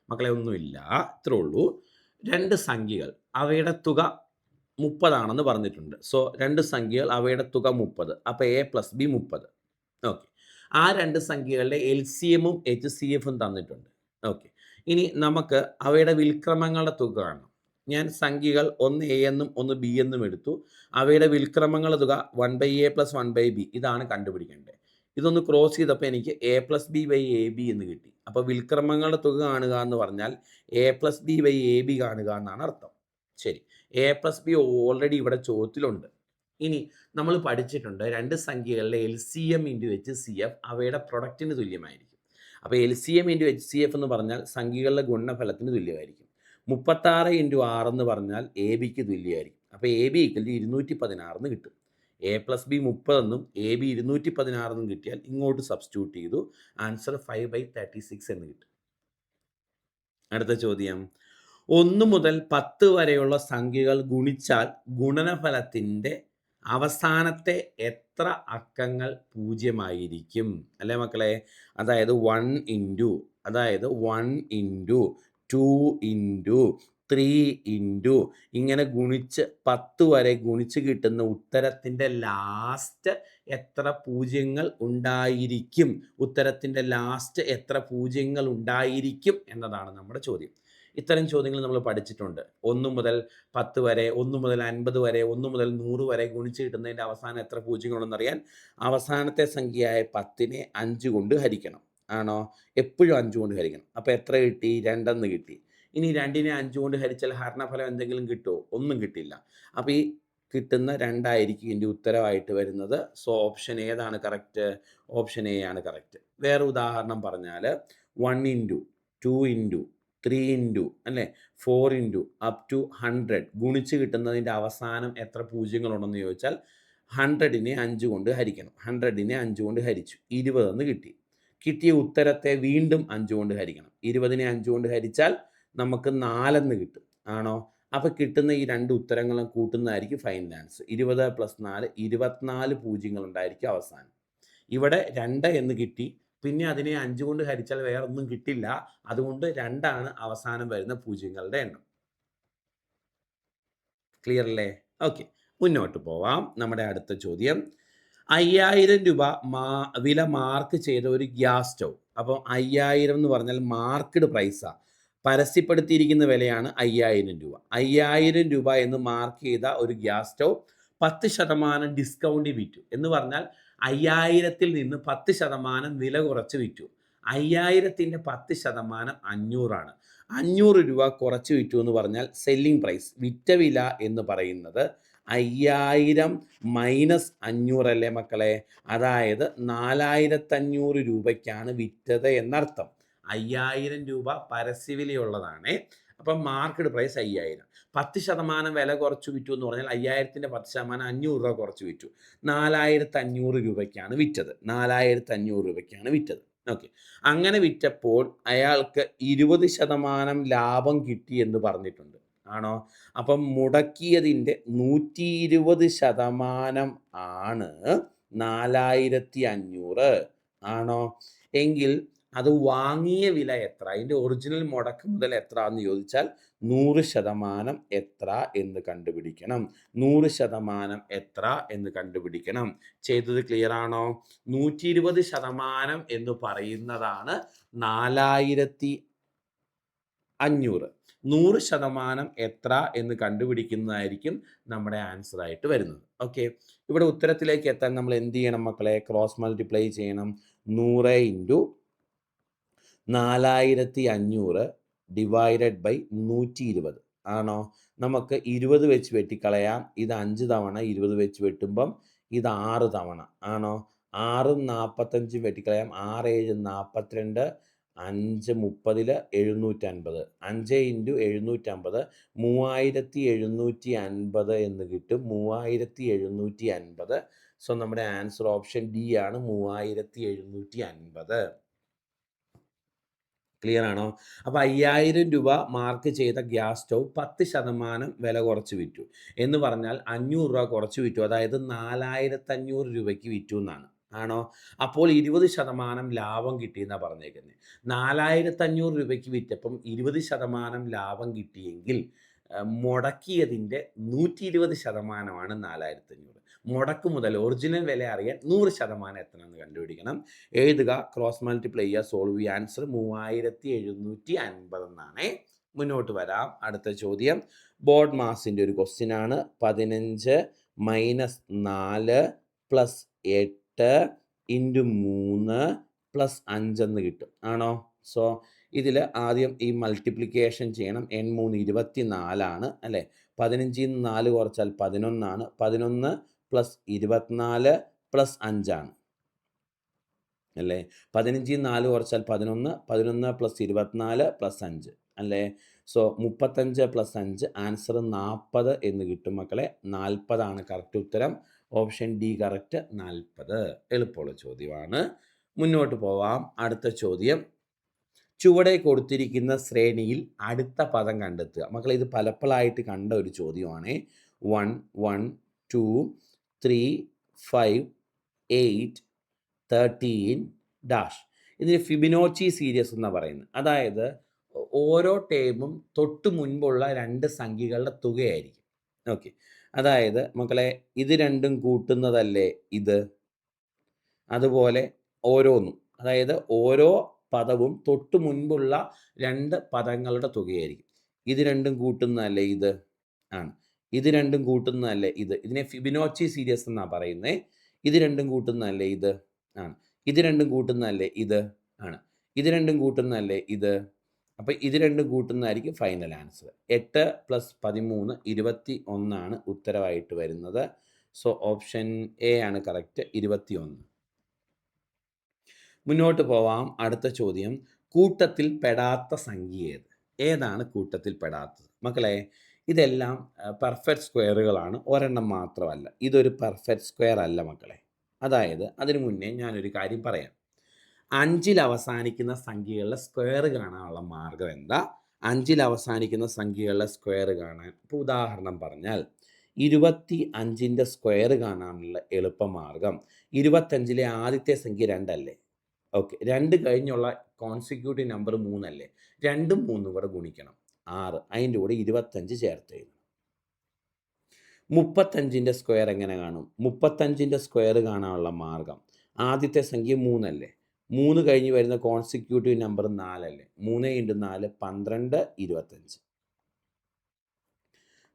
മക്കളെ? ഒന്നുമില്ല, ഇത്രേ ഉള്ളൂ. 2 സംഖ്യകൾ അവയുടെ തുക 30 ആണെന്ന് പറഞ്ഞിട്ടുണ്ട്. സോ 2 സംഖ്യകൾ അവയുടെ തുക 30. അപ്പോൾ എ പ്ലസ് ബി 30. ഓക്കെ, ആ 2 സംഖ്യകളുടെ എൽ സി എമ്മും എച്ച് സി എഫും തന്നിട്ടുണ്ട്. ഓക്കെ, ഇനി നമുക്ക് അവയുടെ വിൽക്രമങ്ങളുടെ തുക കാണണം. ഞാൻ സംഖ്യകൾ ഒന്ന് എ എന്നും ഒന്ന് ബി എന്നും എടുത്തു. അവയുടെ വിൽക്രമങ്ങളുടെ തുക 1/a + 1/b ഇതാണ് കണ്ടുപിടിക്കേണ്ടത്. ഇതൊന്ന് ക്രോസ് ചെയ്തപ്പോൾ എനിക്ക് A plus B by A B എന്ന് കിട്ടി. അപ്പോൾ വിൽക്രമങ്ങളുടെ തുക കാണുക എന്ന് പറഞ്ഞാൽ A plus B by A B കാണുക എന്നാണ് അർത്ഥം. ശരി, എ പ്ലസ് ബി ഓൾറെഡി ഇവിടെ ചോദ്യത്തിലുണ്ട്. ഇനി നമ്മൾ പഠിച്ചിട്ടുണ്ട് 2 സംഖ്യകളുടെ L C M into H C F അവയുടെ പ്രൊഡക്റ്റിന് തുല്യമായിരിക്കും. അപ്പോൾ L C M into H C F എന്ന് പറഞ്ഞാൽ സംഖ്യകളുടെ ഗുണനഫലത്തിന് തുല്യമായിരിക്കും. 36 ഇൻറ്റു 6 എന്ന് പറഞ്ഞാൽ എ ബിക്ക് തുല്യമായിരിക്കും. അപ്പോൾ എ ബി ഈക്വൽ ടു 216 എന്ന് കിട്ടും. എ പ്ലസ് ബി 30 എന്നും എ ബി 216 എന്നും കിട്ടിയാൽ ഇങ്ങോട്ട് സബ്സ്റ്റിറ്റ്യൂട്ട് ചെയ്തു. ആൻസർ 5/36 എന്ന് കിട്ടും. അടുത്ത ചോദ്യം, 1 മുതൽ 10 വരെയുള്ള സംഖ്യകൾ ഗുണിച്ചാൽ ഗുണനഫലത്തിൻ്റെ അവസാനത്തെ എത്ര അക്കങ്ങൾ 0 ആയിരിക്കും അല്ലേ മക്കളെ? അതായത് 1 ഇൻറ്റു 2 ഇൻറ്റു 3 ഇൻറ്റു ഇങ്ങനെ ഗുണിച്ച് 10 വരെ ഗുണിച്ച് കിട്ടുന്ന ഉത്തരത്തിൻ്റെ ലാസ്റ്റ് എത്ര പൂജ്യങ്ങൾ ഉണ്ടായിരിക്കും? ഉത്തരത്തിൻ്റെ ലാസ്റ്റ് എത്ര പൂജ്യങ്ങൾ ഉണ്ടായിരിക്കും എന്നതാണ് നമ്മുടെ ചോദ്യം. ഇത്തരം ചോദ്യങ്ങൾ നമ്മൾ പഠിച്ചിട്ടുണ്ട്. 1 മുതൽ 10 വരെ, 1 മുതൽ 50 വരെ, 1 മുതൽ 100 വരെ ഗുണിച്ച് കിട്ടുന്നതിൻ്റെ അവസാനം എത്ര പൂജ്യങ്ങളുണ്ടെന്നറിയാൻ അവസാനത്തെ സംഖ്യയായ 10നെ 5 കൊണ്ട് ഹരിക്കണം. ആണോ? എപ്പോഴും 5 കൊണ്ട് ഹരിക്കണം. അപ്പോൾ എത്ര കിട്ടി? 2 എന്ന് കിട്ടി. ഇനി 2നെ 5 കൊണ്ട് ഹരിച്ചാൽ ഹരണഫലം എന്തെങ്കിലും കിട്ടുമോ? ഒന്നും കിട്ടില്ല. അപ്പോൾ ഈ കിട്ടുന്ന 2 ആയിരിക്കും ഇതിൻ്റെ ഉത്തരവായിട്ട് വരുന്നത്. സോ ഓപ്ഷൻ ഏതാണ് കറക്റ്റ്? ഓപ്ഷൻ എ ആണ് കറക്റ്റ്. വേറെ ഉദാഹരണം പറഞ്ഞാൽ 1 ഇൻറ്റു 2 ഇൻറ്റു 3 ഇൻറ്റു അല്ലേ 4 ഇൻറ്റു അപ് ടു 100 ഗുണിച്ച് കിട്ടുന്നതിൻ്റെ അവസാനം എത്ര പൂജ്യങ്ങളുണ്ടെന്ന് ചോദിച്ചാൽ 100നെ 5 കൊണ്ട് ഹരിക്കണം. 100നെ 5 കൊണ്ട് ഹരിച്ചു 20 എന്ന് കിട്ടി. കിട്ടിയ ഉത്തരത്തെ വീണ്ടും 5 കൊണ്ട് ഹരിക്കണം. 20നെ 5 കൊണ്ട് ഹരിച്ചാൽ നമുക്ക് 4 എന്ന് കിട്ടും. ആണോ? അപ്പോൾ കിട്ടുന്ന ഈ 2 ഉത്തരങ്ങളും കൂട്ടുന്നതായിരിക്കും ഫൈനൽ ആൻസർ. 20 + 4 24 പൂജ്യങ്ങളുണ്ടായിരിക്കും അവസാനം. ഇവിടെ 2 എന്ന് കിട്ടി. പിന്നെ അതിനെ 5 കൊണ്ട് ഹരിച്ചാൽ വേറെ ഒന്നും കിട്ടില്ല. അതുകൊണ്ട് 2 ആണ് അവസാനം വരുന്ന പൂജ്യങ്ങളുടെ എണ്ണം. ക്ലിയർ അല്ലേ? ഓക്കെ, മുന്നോട്ട് പോവാം. നമ്മുടെ അടുത്ത ചോദ്യം, 5000 രൂപ വില മാർക്ക് ചെയ്ത ഒരു ഗ്യാസ് സ്റ്റൗ. അപ്പോൾ 5000 എന്ന് പറഞ്ഞാൽ മാർക്കഡ് പ്രൈസാണ്. പരസ്യപ്പെടുത്തിയിരിക്കുന്ന വിലയാണ് 5000 രൂപ. 5000 രൂപ എന്ന് മാർക്ക് ചെയ്ത ഒരു ഗ്യാസ് സ്റ്റൗ 10% ഡിസ്കൗണ്ടിൽ വിറ്റു. എന്ന് പറഞ്ഞാൽ 5000-ൽ നിന്ന് 10% വില കുറച്ച് വിറ്റു. 5000-ൻ്റെ 10% 500 ആണ്. 500 രൂപ കുറച്ച് വിറ്റു എന്ന് പറഞ്ഞാൽ സെല്ലിംഗ് പ്രൈസ്, വിറ്റ വില എന്ന് പറയുന്നത് 5000 മൈനസ് 500 അല്ലേ മക്കളെ? അതായത് 4500 രൂപയ്ക്കാണ് വിറ്റത് എന്നർത്ഥം. 5000 രൂപ പരസ്യവിലയുള്ളതാണ്. അപ്പം മാർക്കറ്റ് പ്രൈസ് 5000. 10% വില കുറച്ച് വിറ്റു എന്ന് പറഞ്ഞാൽ 5000-ൻ്റെ 10% 500 രൂപ കുറച്ച് വിറ്റു. 4500 രൂപയ്ക്കാണ് വിറ്റത്. 4500 രൂപയ്ക്കാണ് വിറ്റത്. ഓക്കെ, അങ്ങനെ വിറ്റപ്പോൾ അയാൾക്ക് 20% ലാഭം കിട്ടി എന്ന് പറഞ്ഞിട്ടുണ്ട്. ആണോ? അപ്പം മുടക്കിയതിൻ്റെ 120% ആണ് 4500. ആണോ? എങ്കിൽ അത് വാങ്ങിയ വില എത്ര? അതിൻ്റെ ഒറിജിനൽ മുടക്ക് മുതൽ എത്ര എന്ന് ചോദിച്ചാൽ 100% എത്ര എന്ന് കണ്ടുപിടിക്കണം. 100% എത്ര എന്ന് കണ്ടുപിടിക്കണം. ചെയ്തത് ക്ലിയർ ആണോ? 120% എന്ന് പറയുന്നതാണ് 4500. 100% എത്ര എന്ന് കണ്ടുപിടിക്കുന്നതായിരിക്കും നമ്മുടെ ആൻസർ ആയിട്ട് വരുന്നത്. ഓക്കെ, ഇവിടെ ഉത്തരത്തിലേക്ക് എത്താൻ നമ്മൾ എന്ത് ചെയ്യണം മക്കളെ? ക്രോസ് മൾട്ടിപ്ലൈ ചെയ്യണം. 100 × 4500 ഡിവൈഡഡ് ബൈ 120 ആണോ? നമുക്ക് 20 വെച്ച് വെട്ടിക്കളയാം. ഇത് 5 തവണ 20 വെച്ച് വെട്ടുമ്പം ഇത് 6 തവണ ആണോ? 6ഉം 45ഉം വെട്ടിക്കളയാം. 6 7 42, 5 30 750. 5 × 750 3750 എന്ന് കിട്ടും. 3750. സോ നമ്മുടെ ആൻസർ ഓപ്ഷൻ ഡി ആണ്, 3750. ക്ലിയർ ആണോ? അപ്പോൾ 5000 രൂപ മാർക്ക് ചെയ്ത ഗ്യാസ് സ്റ്റൗ 10% വില കുറച്ച് വിറ്റു എന്ന് പറഞ്ഞാൽ 500 രൂപ കുറച്ച് വിറ്റു. അതായത് 4500 രൂപയ്ക്ക് വിറ്റു എന്നാണ്. ആണോ? അപ്പോൾ 20% ലാഭം കിട്ടിയെന്നാണ് പറഞ്ഞേക്കുന്നത്. 4500 രൂപയ്ക്ക് വിറ്റപ്പം 20% ലാഭം കിട്ടിയെങ്കിൽ മുടക്കിയതിൻ്റെ 120%ആണ് 4500. മുടക്ക് മുതൽ ഒറിജിനൽ വില അറിയാൻ 100% എത്രയെന്ന് കണ്ടുപിടിക്കണം. എഴുതുക, ക്രോസ് മൾട്ടിപ്ലൈ ചെയ്യുക, സോൾവ് ചെയ്യുക. ആൻസർ 3750 എന്നാണ്. മുന്നോട്ട് വരാം. അടുത്ത ചോദ്യം ബോർഡ് മാസിൻ്റെ ഒരു ക്വസ്റ്റ്യൻ ആണ്. 15 - 4 + 8 × 3 + 5 എന്ന് കിട്ടും. ആണോ? സോ ഇതിൽ ആദ്യം ഈ മൾട്ടിപ്ലിക്കേഷൻ ചെയ്യണം. n 3 24 ആണ് അല്ലേ? 15 ൽ നിന്ന് 4 കുറച്ചാൽ 11 ആണ്. 11 + 24 + 5 ആണ് അല്ലേ? 15 ൽ 4 കുറച്ചാൽ 11, 11 + 24 + 5 അല്ലേ? സോ 35 + 5 ആൻസർ 40 എന്ന് കിട്ടും മക്കളെ. 40 ആണ് കറക്റ്റ് ഉത്തരം. Option D correct, 40. എളുപ്പമുള്ള ചോദ്യമാണ്. മുന്നോട്ട് പോവാം. അടുത്ത ചോദ്യം, ചുവടെ കൊടുത്തിരിക്കുന്ന ശ്രേണിയിൽ അടുത്ത പദം കണ്ടെത്തുക. മക്കളെ ഇത് പലപ്പോഴായിട്ട് കണ്ട ഒരു ചോദ്യമാണ്. 1 1 2 3 5 8 13 ഡാഷ്. ഇതിന് ഫിബിനോച്ചി സീരീസ് എന്നാണ് പറയുന്നത്. അതായത് ഓരോ ടേമും തൊട്ട് മുൻപുള്ള 2 സംഖ്യകളുടെ തുകയായിരിക്കും. ഓക്കെ, അതായത് മക്കളെ ഇത് രണ്ടും കൂട്ടുന്നതല്ലേ ഇത്? അതുപോലെ ഓരോന്നും, അതായത് ഓരോ പദവും തൊട്ട് മുൻപുള്ള 2 പദങ്ങളുടെ തുകയായിരിക്കും. ഇത് രണ്ടും കൂട്ടുന്നതല്ലേ ഇത്? ആണ്. ഇത് രണ്ടും കൂട്ടുന്നതല്ലേ ഇത്? ഇതിനെ ഫിബിനോച്ചി സീരീസ് എന്നാണ് പറയുന്നത്. ഇത് രണ്ടും കൂട്ടുന്നതല്ലേ ഇത്? ആണ്. ഇത് രണ്ടും കൂട്ടുന്നതല്ലേ ഇത്? ആണ്. ഇത് രണ്ടും കൂട്ടുന്നതല്ലേ ഇത്? അപ്പോൾ ഇത് രണ്ടും കൂട്ടുന്നതായിരിക്കും ഫൈനൽ ആൻസർ. 8 + 13 21 ആണ് ഉത്തരവായിട്ട് വരുന്നത്. സോ ഓപ്ഷൻ എ ആണ് കറക്റ്റ്, 21. മുന്നോട്ട് പോവാം. അടുത്ത ചോദ്യം, കൂട്ടത്തിൽ പെടാത്ത സംഖ്യ ഏത്? ഏതാണ് കൂട്ടത്തിൽ പെടാത്തത്? മക്കളെ ഇതെല്ലാം പെർഫെക്റ്റ് സ്ക്വയറുകളാണ്, ഒരെണ്ണം മാത്രമല്ല. ഇതൊരു പെർഫെക്റ്റ് സ്ക്വയർ അല്ല മക്കളെ. അതായത് അതിനു മുന്നേ ഞാനൊരു കാര്യം പറയാം. 5ൽ അവസാനിക്കുന്ന സംഖ്യകളുടെ സ്ക്വയർ കാണാനുള്ള മാർഗം എന്താ? 5ൽ അവസാനിക്കുന്ന സംഖ്യകളുടെ സ്ക്വയർ കാണാൻ, ഇപ്പോൾ ഉദാഹരണം പറഞ്ഞാൽ 25ൻ്റെ സ്ക്വയർ കാണാനുള്ള എളുപ്പമാർഗം, 25ലെ ആദ്യത്തെ സംഖ്യ 2 അല്ലേ? ഓക്കെ, 2 കഴിഞ്ഞുള്ള കോൺസിക്യൂട്ടീവ് നമ്പർ 3 അല്ലേ? 2ഉം 3ഉം കൂടെ ഗുണിക്കണം, 6. അതിൻ്റെ കൂടെ 25 ചേർത്ത് എഴുതണം. 35ൻ്റെ സ്ക്വയർ എങ്ങനെ കാണും? 35ൻ്റെ സ്ക്വയർ കാണാനുള്ള മാർഗം, ആദ്യത്തെ സംഖ്യ 3 അല്ലേ? 3 കഴിഞ്ഞ് വരുന്ന കോൺസിക്യൂട്ടീവ് നമ്പർ 4 അല്ലേ? 3 × 4 12, 25.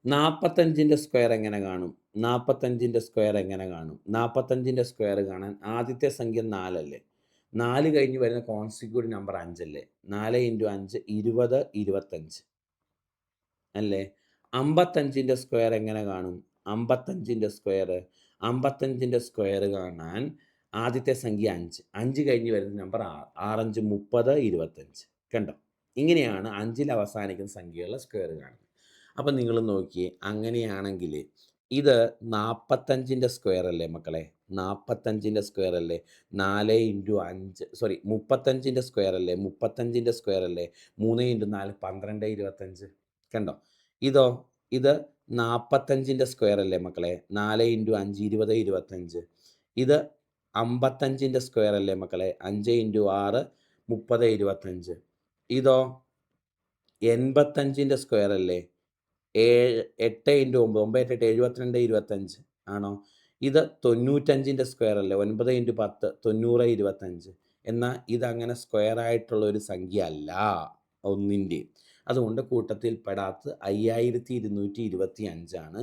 45ൻ്റെ സ്ക്വയർ എങ്ങനെ കാണും? 45ൻ്റെ സ്ക്വയർ എങ്ങനെ കാണും? 45ൻ്റെ സ്ക്വയർ കാണാൻ ആദ്യത്തെ സംഖ്യ 4 അല്ലേ? 4 കഴിഞ്ഞ് വരുന്ന കോൺസിക്യൂട്ടീവ് നമ്പർ 5 അല്ലേ? 4 × 5 20, 25 അല്ലേ? 55ൻ്റെ സ്ക്വയർ എങ്ങനെ കാണും? 55ൻ്റെ സ്ക്വയർ കാണാൻ ആദ്യത്തെ സംഖ്യ 5, 5 കഴിഞ്ഞ് വരുന്ന നമ്പർ 6, 6 5 30, 25. കണ്ടോ? ഇങ്ങനെയാണ് 5ൽ അവസാനിക്കുന്ന സംഖ്യകളുടെ സ്ക്വയർ കാണുന്നത്. അപ്പം നിങ്ങൾ നോക്കിയേ, അങ്ങനെയാണെങ്കിൽ ഇത് 45ൻ്റെ സ്ക്വയർ അല്ലേ മക്കളെ? 45ൻ്റെ സ്ക്വയർ അല്ലേ? 4 × 5 സോറി 35ൻ്റെ സ്ക്വയർ അല്ലേ? 35ൻ്റെ സ്ക്വയർ അല്ലേ? 3 × 4 12, 25. കണ്ടോ? ഇതോ? ഇത് 45ൻ്റെ സ്ക്വയർ അല്ലേ മക്കളെ? 4 × 5 20, 25. ഇത് 55ൻ്റെ സ്ക്വയർ അല്ലേ മക്കളെ? 5 × 6 30, 25. ഇതോ? 85ൻ്റെ സ്ക്വയർ അല്ലേ? 8 × 9 9 8 72 25 ആണോ? ഇത് 95ൻ്റെ സ്ക്വയർ അല്ലേ? 9 × 10 90 25. എന്നാൽ ഇതങ്ങനെ സ്ക്വയർ ആയിട്ടുള്ള ഒരു സംഖ്യ അല്ല ഒന്നിൻ്റെയും. അതുകൊണ്ട് കൂട്ടത്തിൽ പെടാത്തത് 5225 ആണ്.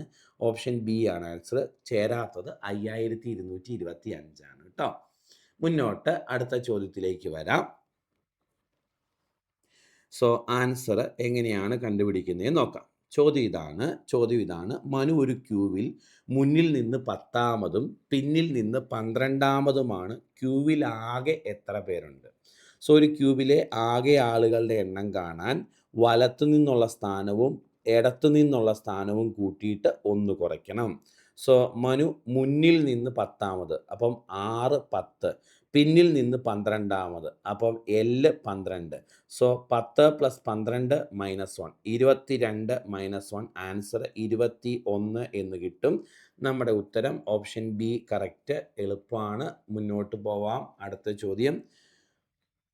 ഓപ്ഷൻ ബി ആണ് ആൻസർ. ചേരാത്തത് 5225 ആണ് കേട്ടോ. മുന്നോട്ട് അടുത്ത ചോദ്യത്തിലേക്ക് വരാം. സോ ആൻസർ എങ്ങനെയാണ് കണ്ടുപിടിക്കുന്നത് നോക്കാം. ചോദ്യം ഇതാണ്. മനു ഒരു ക്യൂവിൽ മുന്നിൽ നിന്ന് 10ാമതും പിന്നിൽ നിന്ന് 12ാമതുമാണ്. ക്യൂവിൽ ആകെ എത്ര പേരുണ്ട്? സോ ഒരു ക്യൂബിലെ ആകെ ആളുകളുടെ എണ്ണം കാണാൻ വലത്തു നിന്നുള്ള സ്ഥാനവും ഇടത്തു നിന്നുള്ള സ്ഥാനവും കൂട്ടിയിട്ട് 1 കുറയ്ക്കണം. സോ മനു മുന്നിൽ നിന്ന് 10ാമത്, അപ്പം 6 10. പിന്നിൽ നിന്ന് 12ാമത്, അപ്പം L 12. സോ 10 + 12 - 1 22 - 1 ആൻസർ 21 എന്ന് കിട്ടും. നമ്മുടെ ഉത്തരം ഓപ്ഷൻ ബി കറക്റ്റ്. എളുപ്പമാണ്. മുന്നോട്ട് പോവാം. അടുത്ത ചോദ്യം.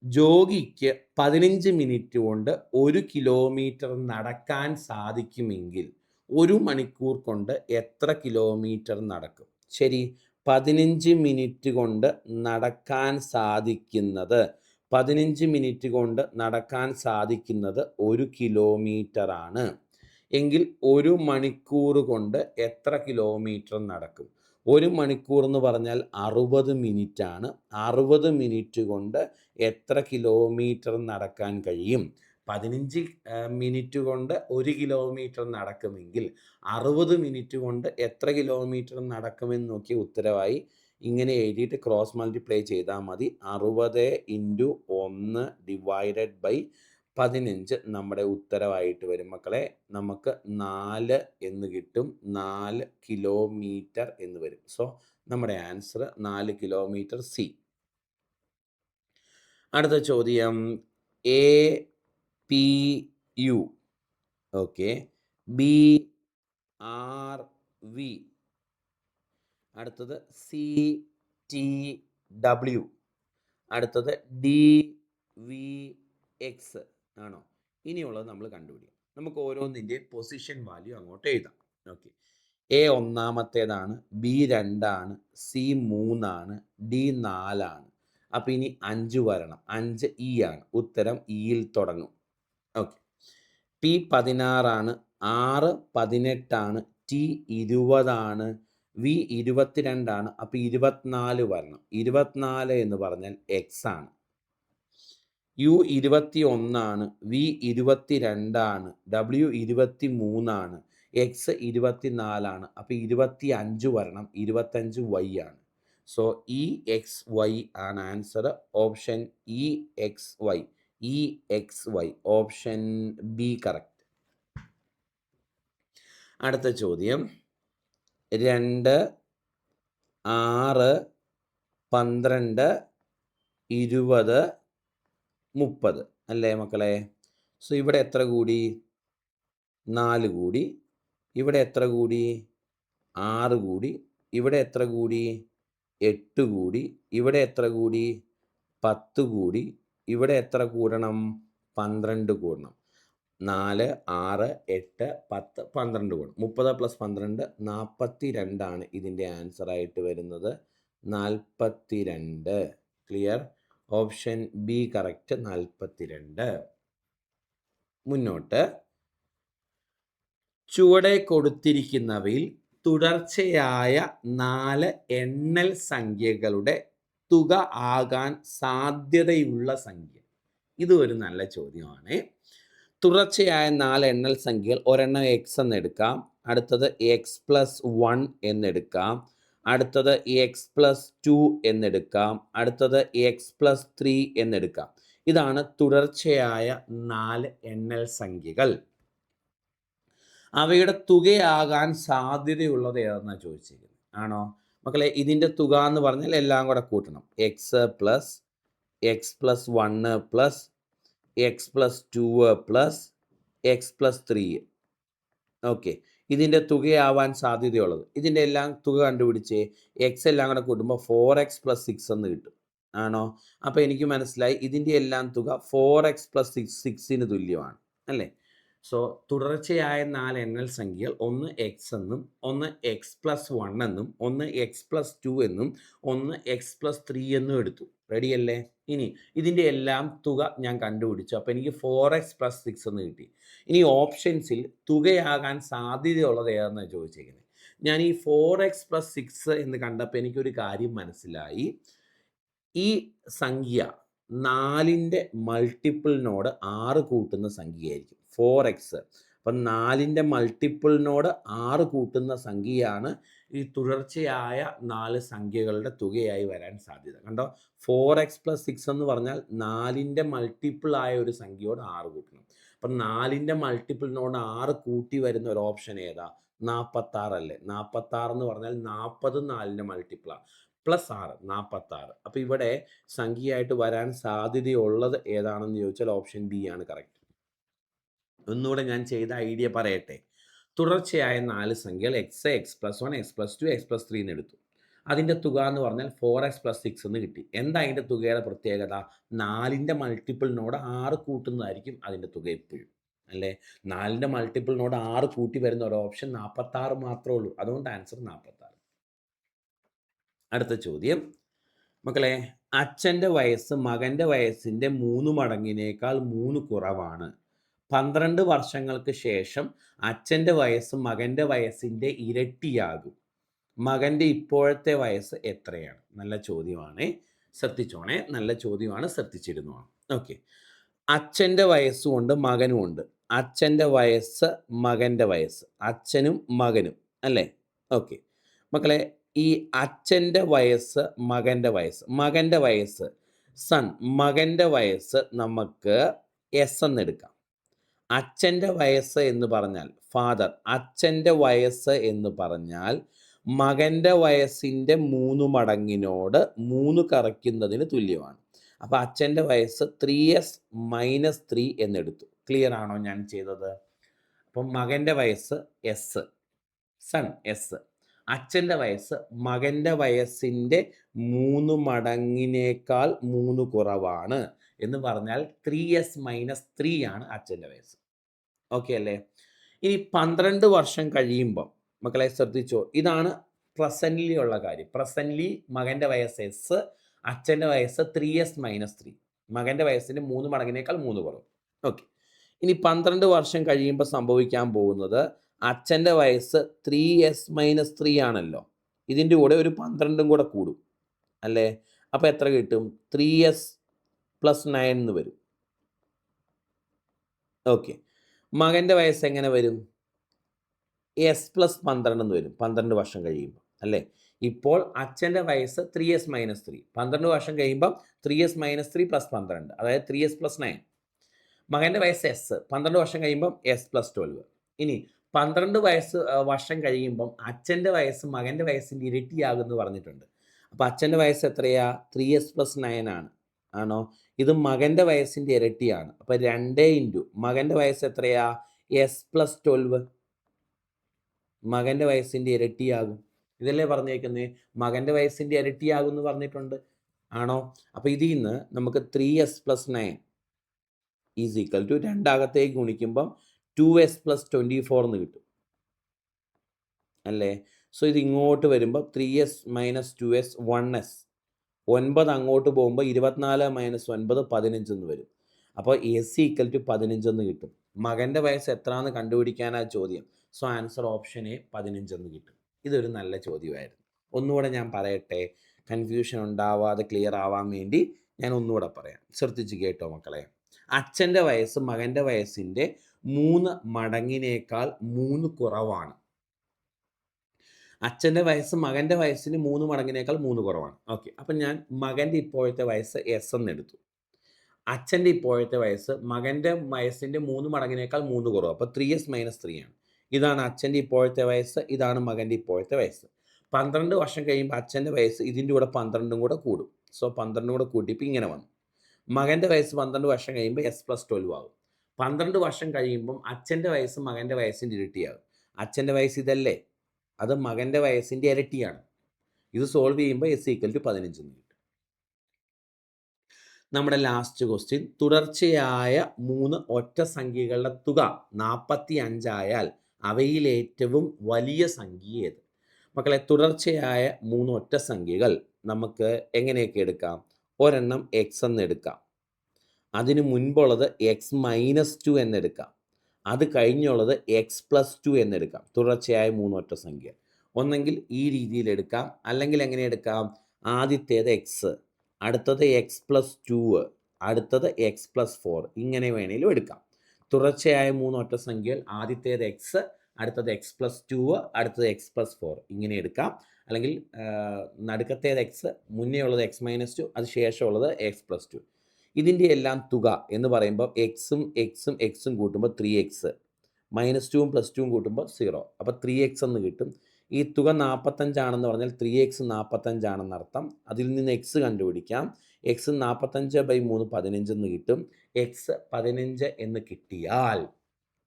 ജോഗിക്ക് 15 മിനിറ്റ് കൊണ്ട് 1 കിലോമീറ്റർ നടക്കാൻ സാധിക്കുമെങ്കിൽ 1 മണിക്കൂർ കൊണ്ട് എത്ര കിലോമീറ്റർ നടക്കും? ശരി, 15 മിനിറ്റ് കൊണ്ട് നടക്കാൻ സാധിക്കുന്നത് 1 കിലോമീറ്റർ ആണ് എങ്കിൽ 1 മണിക്കൂർ കൊണ്ട് എത്ര കിലോമീറ്റർ നടക്കും? 1 മണിക്കൂർ എന്ന് പറഞ്ഞാൽ 60 മിനിറ്റ് ആണ്. 60 മിനിറ്റ് കൊണ്ട് എത്ര കിലോമീറ്റർ നടക്കാൻ കഴിയും? 15 മിനിറ്റ് കൊണ്ട് 1 കിലോമീറ്റർ നടക്കുമെങ്കിൽ 60 മിനിറ്റ് കൊണ്ട് എത്ര കിലോമീറ്റർ നടക്കുമെന്ന് നോക്കി ഉത്തരവായി ഇങ്ങനെ എഴുതിയിട്ട് ക്രോസ് മൾട്ടിപ്ലൈ ചെയ്താൽ മതി. 60 × 1 / 15 നമ്മുടെ ഉത്തരവായിട്ട് വരും മക്കളെ. നമുക്ക് 4 എന്ന് കിട്ടും. 4 കിലോമീറ്റർ എന്ന് വരും. സോ നമ്മുടെ ആൻസർ 4 കിലോമീറ്റർ സി. അടുത്ത ചോദ്യം. APU, ഓക്കെ, BRV, അടുത്തത് CTW, അടുത്തത് DVX ആണോ? ഇനിയുള്ളത് നമ്മൾ കണ്ടുപിടിക്കും. നമുക്ക് ഓരോന്നിൻ്റെ പൊസിഷൻ വാല്യൂ അങ്ങോട്ട് എഴുതാം. Okay, A ഒന്നാമത്തേതാണ്, B 2ആണ്, C 3ആണ്, D 4ആണ്. അപ്പം ഇനി 5 വരണം. 5 E ആണ്. ഉത്തരം ഇയിൽ തുടങ്ങും. Okay, P 16ആണ്, R 18ആണ്, T 20ആണ്, V 22ആണ്. അപ്പം 24 വരണം. 24 എന്ന് പറഞ്ഞാൽ X ആണ്. U 21ആണ്, V 22ആണ്, W 23ആണ്, X 24ആണ്. അപ്പം 25 വരണം. 25 Y ആണ്. സോ EXY ആണ് answer. Option EXY. Option B correct. അടുത്ത ചോദ്യം. 2 6 12 20 30 അല്ലേ മക്കളെ? സോ ഇവിടെ എത്ര കൂടി? 4 കൂടി. ഇവിടെ എത്ര കൂടി? 6 കൂടി. ഇവിടെ എത്ര കൂടി? 8 കൂടി. ഇവിടെ എത്ര കൂടി? 10 കൂടി. ഇവിടെ എത്ര കൂടണം? 12 കൂടണം. 4 6 8 10 12 കൂടണം. 30 + 12 42 ആണ് ഇതിൻ്റെ ആൻസർ ആയിട്ട് വരുന്നത്. 42. ക്ലിയർ? Option B correct. 42. മുന്നോട്ട്. ചുവടെ കൊടുത്തിരിക്കുന്നവയിൽ തുടർച്ചയായ 4 എണ്ണൽ സംഖ്യകളുടെ തുക ആകാൻ സാധ്യതയുള്ള സംഖ്യ. ഇത് ഒരു നല്ല ചോദ്യമാണ്. തുടർച്ചയായ 4 എണ്ണൽ സംഖ്യകൾ, ഒരെണ്ണം X എന്നെടുക്കാം, അടുത്തത് X + 1 എന്നെടുക്കാം, അടുത്തത് X + 2 എന്നെടുക്കാം, അടുത്തത് X + 3 എന്നെടുക്കാം. ഇതാണ് തുടർച്ചയായ 4 എണ്ണൽ സംഖ്യകൾ. അവയുടെ തുകയാകാൻ സാധ്യതയുള്ളത് ഏതെന്നാണ് ചോദിച്ചിരിക്കുന്നത്. ആണോ മക്കളെ? ഇതിൻ്റെ തുക എന്ന് പറഞ്ഞാൽ എല്ലാം കൂടെ കൂട്ടണം. X + X + 1 + X + 2 + X + 3. Okay, ഇതിൻ്റെ തുകയാവാൻ സാധ്യതയുള്ളത്. ഇതിൻ്റെ എല്ലാം തുക കണ്ടുപിടിച്ചേ. X എല്ലാം കൂടെ കൂട്ടുമ്പോൾ 4X + 6 എന്ന് കിട്ടും. ആണോ? അപ്പോൾ എനിക്ക് മനസ്സിലായി ഇതിൻ്റെ എല്ലാം തുക 4X + 6 6ന് തുല്യമാണ്. അല്ലേ? സോ തുടർച്ചയായ 4 എണ്ണൽ സംഖ്യകൾ ഒന്ന് എക്സ് എന്നും ഒന്ന് എക്സ് പ്ലസ് 1 എന്നും ഒന്ന് എക്സ് പ്ലസ് 2 എന്നും ഒന്ന് എക്സ് പ്ലസ് 3 എന്നും എടുത്തു. റെഡിയല്ലേ? ഇനി ഇതിൻ്റെ എല്ലാം തുക ഞാൻ കണ്ടുപിടിച്ചു. അപ്പോൾ എനിക്ക് 4x പ്ലസ് 6 എന്ന് കിട്ടി. ഇനി ഓപ്ഷൻസിൽ തുകയാകാൻ സാധ്യതയുള്ളത് ഏതാണെന്നാണ് ചോദിച്ചിരിക്കുന്നത്. ഞാൻ ഈ 4x പ്ലസ് 6 എന്ന് കണ്ടപ്പോൾ എനിക്കൊരു കാര്യം മനസ്സിലായി. ഈ സംഖ്യ 4ൻ്റെ മൾട്ടിപ്പിളിനോട് 6 കൂട്ടുന്ന സംഖ്യയായിരിക്കും 4x. അപ്പം 4ൻ്റെ മൾട്ടിപ്പിളിനോട് 6 കൂട്ടുന്ന സംഖ്യയാണ് ഈ തുടർച്ചയായ 4 സംഖ്യകളുടെ തുകയായി വരാൻ സാധ്യത. കണ്ടോ? 4x പ്ലസ് 6 എന്ന് പറഞ്ഞാൽ 4ൻ്റെ മൾട്ടിപ്പിളായ ഒരു സംഖ്യയോട് 6 കൂട്ടണം. അപ്പം 4ൻ്റെ മൾട്ടിപ്പിളിനോട് 6 കൂട്ടി വരുന്ന ഒരു ഓപ്ഷൻ ഏതാ? 46 അല്ലേ? 46 എന്ന് പറഞ്ഞാൽ 40 4ൻ്റെ മൾട്ടിപ്പിളാണ്. പ്ലസ് 6 46. അപ്പോൾ ഇവിടെ സംഖ്യയായിട്ട് വരാൻ സാധ്യതയുള്ളത് ഏതാണെന്ന് ചോദിച്ചാൽ ഓപ്ഷൻ ബി ആണ് കറക്റ്റ്. ഒന്നുകൂടെ ഞാൻ ചെയ്ത ഐഡിയ പറയട്ടെ. തുടർച്ചയായ 4 സംഖ്യകൾ X, X plus 1, X plus 2, X plus 3 എന്ന് എടുത്തു. അതിൻ്റെ തുക എന്ന് പറഞ്ഞാൽ 4x പ്ലസ് 6 എന്ന് കിട്ടി. എന്താ അതിൻ്റെ തുകയുടെ പ്രത്യേകത? 4ൻ്റെ മൾട്ടിപ്പിളിനോട് 6 കൂട്ടുന്നതായിരിക്കും അതിൻ്റെ തുക എപ്പോഴും, അല്ലേ? 4ൻ്റെ മൾട്ടിപ്പിളിനോട് 6 കൂട്ടി വരുന്ന ഒരു ഓപ്ഷൻ 46 മാത്രമേ ഉള്ളൂ. അതുകൊണ്ട് ആൻസർ 46. അടുത്ത ചോദ്യം മക്കളെ, അച്ഛൻ്റെ വയസ്സ് മകൻ്റെ വയസ്സിൻ്റെ 3 മടങ്ങിനേക്കാൾ 3 കുറവാണ്. 12 വർഷങ്ങൾക്ക് ശേഷം അച്ഛൻ്റെ വയസ്സ് മകൻ്റെ വയസ്സിൻ്റെ ഇരട്ടിയാകും. മകൻ്റെ ഇപ്പോഴത്തെ വയസ്സ് എത്രയാണ്? നല്ല ചോദ്യമാണ്, ശ്രദ്ധിച്ചോണേ. നല്ല ചോദ്യമാണ്, ശ്രദ്ധിച്ചിരുന്നോണം. ഓക്കെ, അച്ഛൻ്റെ വയസ്സുമുണ്ട് മകനുമുണ്ട്. അച്ഛൻ്റെ വയസ്സ് മകൻ്റെ വയസ്സ്, അച്ഛനും മകനും, അല്ലേ? ഓക്കെ മക്കളെ, ഈ അച്ഛൻ്റെ വയസ്സ് മകൻ്റെ വയസ്സ്, മകൻ്റെ വയസ്സ് സൺ, മകൻ്റെ വയസ്സ് നമുക്ക് എസ് എന്നെടുക്കാം. അച്ഛൻ്റെ വയസ്സ് എന്ന് പറഞ്ഞാൽ ഫാദർ, അച്ഛൻ്റെ വയസ്സ് എന്ന് പറഞ്ഞാൽ മകൻ്റെ വയസ്സിൻ്റെ 3 മടങ്ങിനോട് 3 കുറയ്ക്കുന്നതിന് തുല്യമാണ്. അപ്പോൾ അച്ഛൻ്റെ വയസ്സ് 3s മൈനസ് 3 എന്നെടുത്തു. ക്ലിയർ ആണോ ഞാൻ ചെയ്തത്? അപ്പം മകൻ്റെ വയസ്സ് എസ്, സൺ എസ്. അച്ഛൻ്റെ വയസ്സ് മകൻ്റെ വയസ്സിൻ്റെ 3 മടങ്ങിനേക്കാൾ 3 കുറവാണ് എന്ന് പറഞ്ഞാൽ 3s മൈനസ് 3 ആണ് അച്ഛൻ്റെ വയസ്സ്. ഓക്കെ അല്ലേ? ഇനി 12 വർഷം കഴിയുമ്പം മക്കളെ ശ്രദ്ധിച്ചോ, ഇതാണ് പ്രസൻ്റ്ലി ഉള്ള കാര്യം. പ്രസൻ്റ്ലി മകൻ്റെ വയസ്സ് എസ്, അച്ഛൻ്റെ വയസ്സ് 3s മൈനസ് 3, മകൻ്റെ വയസ്സിൻ്റെ 3 മടങ്ങിനേക്കാൾ 3 കുറവ്. ഓക്കെ, ഇനി 12 വർഷം കഴിയുമ്പോൾ സംഭവിക്കാൻ പോകുന്നത് അച്ഛൻ്റെ വയസ്സ് 3s മൈനസ് 3 ആണല്ലോ. ഇതിൻ്റെ കൂടെ ഒരു 12ഉം കൂടെ കൂടും, അല്ലേ? അപ്പോൾ എത്ര കിട്ടും? 3s പ്ലസ് 9 എന്ന് വരും. ഓക്കെ, മകൻ്റെ വയസ്സ് എങ്ങനെ വരും? എസ് പ്ലസ് 12 എന്ന് വരും 12 വർഷം കഴിയുമ്പോൾ, അല്ലേ? ഇപ്പോൾ അച്ഛൻ്റെ വയസ്സ് 3s മൈനസ് 3, 12 വർഷം കഴിയുമ്പം 3s മൈനസ് 3 പ്ലസ് 12, അതായത് 3s പ്ലസ് 9. മകൻ്റെ വയസ്സ് എസ്, 12 വർഷം കഴിയുമ്പം എസ് പ്ലസ് 12. ഇനി 12 വർഷം കഴിയുമ്പം അച്ഛൻ്റെ വയസ്സ് മകൻ്റെ വയസ്സിൻ്റെ ഇരട്ടിയാകുമെന്ന് പറഞ്ഞിട്ടുണ്ട്. അപ്പോൾ അച്ഛൻ്റെ വയസ്സ് എത്രയാ? 3s പ്ലസ് 9 ആണ്, ആണോ? ഇത് മകൻ്റെ വയസ്സിൻ്റെ ഇരട്ടിയാണ്. അപ്പോൾ 2 ഇൻറ്റു മകൻ്റെ വയസ്സ് എത്രയാ? എസ് പ്ലസ് 12, മകൻ്റെ വയസ്സിൻ്റെ ഇരട്ടിയാകും. ഇതല്ലേ പറഞ്ഞേക്കുന്നത്? മകൻ്റെ വയസ്സിൻ്റെ ഇരട്ടിയാകും എന്ന് പറഞ്ഞിട്ടുണ്ട്, ആണോ? അപ്പോൾ ഇതിൽ നിന്ന് നമുക്ക് 3s plus 9 is equal to 2 അകത്തേക്ക് ഗുണിക്കുമ്പം 2s പ്ലസ് 24 എന്ന് കിട്ടും, അല്ലേ? സോ ഇത് ഇങ്ങോട്ട് വരുമ്പോൾ 3s മൈനസ് 2s 1s, 9 അങ്ങോട്ട് പോകുമ്പോൾ 24 മൈനസ് 9 15 എന്ന് വരും. അപ്പോൾ എസ് ഈക്വൽ ടു 15 എന്ന് കിട്ടും. മകൻ്റെ വയസ്സ് എത്രയാണെന്ന് കണ്ടുപിടിക്കാനാണ് ചോദ്യം. സോ ആൻസർ ഓപ്ഷൻ എ 15 എന്ന് കിട്ടും. ഇതൊരു നല്ല ചോദ്യമായിരുന്നു. ഒന്നുകൂടെ ഞാൻ പറയട്ടെ, കൺഫ്യൂഷൻ ഉണ്ടാവാതെ ക്ലിയർ ആവാൻ വേണ്ടി ഞാൻ ഒന്നുകൂടെ പറയാം. ശ്രദ്ധിച്ച് കേട്ടോ മക്കളെ. അച്ഛൻ്റെ വയസ്സ് മകൻ്റെ വയസ്സിൻ്റെ 3 മടങ്ങിനേക്കാൾ 3 കുറവാണ്. അച്ഛൻ്റെ വയസ്സ് മകൻ്റെ വയസ്സിന് 3 മടങ്ങിനേക്കാൾ 3 കുറവാണ്. ഓക്കെ, അപ്പം ഞാൻ മകൻ്റെ ഇപ്പോഴത്തെ വയസ്സ് എസ് എന്നെടുത്തു. അച്ഛൻ്റെ ഇപ്പോഴത്തെ വയസ്സ് മകൻ്റെ വയസ്സിൻ്റെ 3 മടങ്ങിനേക്കാൾ 3 കുറവ്, അപ്പോൾ 3s മൈനസ് 3 ആണ്. ഇതാണ് അച്ഛൻ്റെ ഇപ്പോഴത്തെ വയസ്സ്, ഇതാണ് മകൻ്റെ ഇപ്പോഴത്തെ വയസ്സ്. 12 വർഷം കഴിയുമ്പോൾ അച്ഛൻ്റെ വയസ്സ് ഇതിൻ്റെ കൂടെ 12ഉം കൂടെ കൂടും. സോ 12 കൂടെ കൂട്ടിയപ്പോൾ ഇങ്ങനെ വന്നു. മകൻ്റെ വയസ്സ് 12 വർഷം കഴിയുമ്പോൾ എസ് പ്ലസ് 12 ആകും. 12 വർഷം കഴിയുമ്പം അച്ഛൻ്റെ വയസ്സ് മകൻ്റെ വയസ്സിൻ്റെ ഇരട്ടിയാകും. അച്ഛൻ്റെ വയസ്സ് ഇതല്ലേ, അത് മകൻ്റെ വയസ്സിൻ്റെ ഇരട്ടിയാണ്. ഇത് സോൾവ് ചെയ്യുമ്പോൾ എസ് ഈക്വൽ ടു 15 എന്ന് കിട്ടും. നമ്മുടെ ലാസ്റ്റ് ക്വസ്റ്റ്യൻ, തുടർച്ചയായ 3 ഒറ്റ സംഖ്യകളുടെ തുക 45 ആയാൽ അവയിൽ ഏറ്റവും വലിയ സംഖ്യ ഏത്? മക്കളെ, തുടർച്ചയായ 3 ഒറ്റ സംഖ്യകൾ നമുക്ക് എങ്ങനെയൊക്കെ എടുക്കാം? ഒരെണ്ണം എക്സ് എന്ന് എടുക്കാം, അതിന് മുൻപുള്ളത് എക്സ് മൈനസ് 2 എന്നെടുക്കാം, അത് കഴിഞ്ഞുള്ളത് എക്സ് പ്ലസ് 2 എന്നെടുക്കാം. തുടർച്ചയായ 3 ഒറ്റ സംഖ്യ ഒന്നെങ്കിൽ ഈ രീതിയിൽ എടുക്കാം, അല്ലെങ്കിൽ എങ്ങനെ എടുക്കാം? ആദ്യത്തേത് എക്സ്, അടുത്തത് എക്സ് പ്ലസ് 2, അടുത്തത് എക്സ് പ്ലസ് 4, ഇങ്ങനെ വേണേലും എടുക്കാം. തുടർച്ചയായ 3 ഒറ്റ സംഖ്യകൾ ആദ്യത്തേത് എക്സ്, അടുത്തത് എക്സ് പ്ലസ് 2, അടുത്തത് എക്സ് പ്ലസ് 4, ഇങ്ങനെ എടുക്കാം. അല്ലെങ്കിൽ നടുക്കത്തേത് എക്സ്, മുന്നേ ഉള്ളത് എക്സ് മൈനസ് 2, അത് ശേഷമുള്ളത് എക്സ് പ്ലസ് 2. ഇതിൻ്റെ എല്ലാം തുക എന്ന് പറയുമ്പോൾ എക്സും എക്സും എക്സും കൂട്ടുമ്പോൾ 3x, മൈനസ് 2ഉം പ്ലസ് 2ഉം കൂട്ടുമ്പോൾ 0, അപ്പോൾ 3x എന്ന് കിട്ടും. ഈ തുക 45 ആണെന്ന് പറഞ്ഞാൽ 3x 45 ആണെന്ന് അർത്ഥം. അതിൽ നിന്ന് എക്സ് കണ്ടുപിടിക്കാം. എക്സ് 45/3 15 എന്ന് കിട്ടും. എക്സ് 15 എന്ന് കിട്ടിയാൽ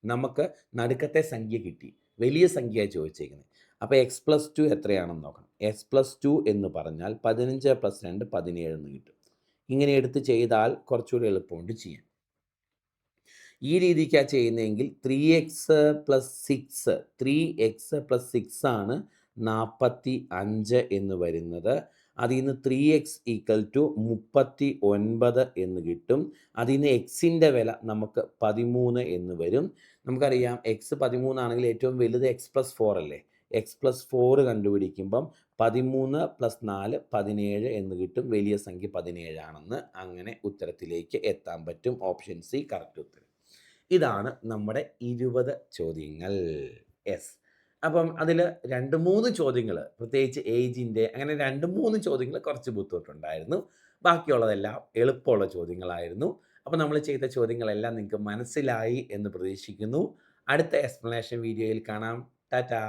നമുക്ക് നടുക്കത്തെ സംഖ്യ കിട്ടി, വലിയ സംഖ്യ ചോദിച്ചേക്കുന്നത്. അപ്പോൾ എക്സ് പ്ലസ് 2 എത്രയാണെന്ന് നോക്കണം. എക്സ് പ്ലസ് 2 എന്ന് പറഞ്ഞാൽ 15 + 2 17 എന്ന് കിട്ടും. ഇങ്ങനെ എടുത്ത് ചെയ്താൽ കുറച്ചുകൂടി എളുപ്പമുണ്ട് ചെയ്യാൻ. ഈ രീതിക്കാണ് ചെയ്യുന്നതെങ്കിൽ 3x + 6, 3x + 6 ആണ് 45 എന്ന് വരുന്നത്. അതിൽ നിന്ന് 3x = 39 എന്ന് കിട്ടും. അതിൽ നിന്ന് എക്സിൻ്റെ വില നമുക്ക് 13 എന്ന് വരും. നമുക്കറിയാം എക്സ് 13 ആണെങ്കിൽ ഏറ്റവും വലുത് എക്സ് പ്ലസ് 4 അല്ലേ. എക്സ് പ്ലസ് 4 കണ്ടുപിടിക്കുമ്പം 13 + 4 17 എന്ന് കിട്ടും. വലിയ സംഖ്യ 17 ആണെന്ന്. അങ്ങനെ ഉത്തരത്തിലേക്ക് എത്താൻ പറ്റും. ഓപ്ഷൻ സി കറക്റ്റ് ഉത്തരം. ഇതാണ് നമ്മുടെ 20 ചോദ്യങ്ങൾ. യെസ്. അപ്പം അതിൽ 2-3 ചോദ്യങ്ങൾ, പ്രത്യേകിച്ച് ഏജിൻ്റെ, അങ്ങനെ 2-3 ചോദ്യങ്ങൾ കുറച്ച് ബുദ്ധിമുട്ടുണ്ടായിരുന്നു. ബാക്കിയുള്ളതെല്ലാം എളുപ്പമുള്ള ചോദ്യങ്ങളായിരുന്നു. അപ്പോൾ നമ്മൾ ചെയ്ത ചോദ്യങ്ങളെല്ലാം നിങ്ങൾക്ക് മനസ്സിലായി എന്ന് പ്രതീക്ഷിക്കുന്നു. അടുത്ത എക്സ്പ്ലനേഷൻ വീഡിയോയിൽ കാണാം. ടാറ്റാ.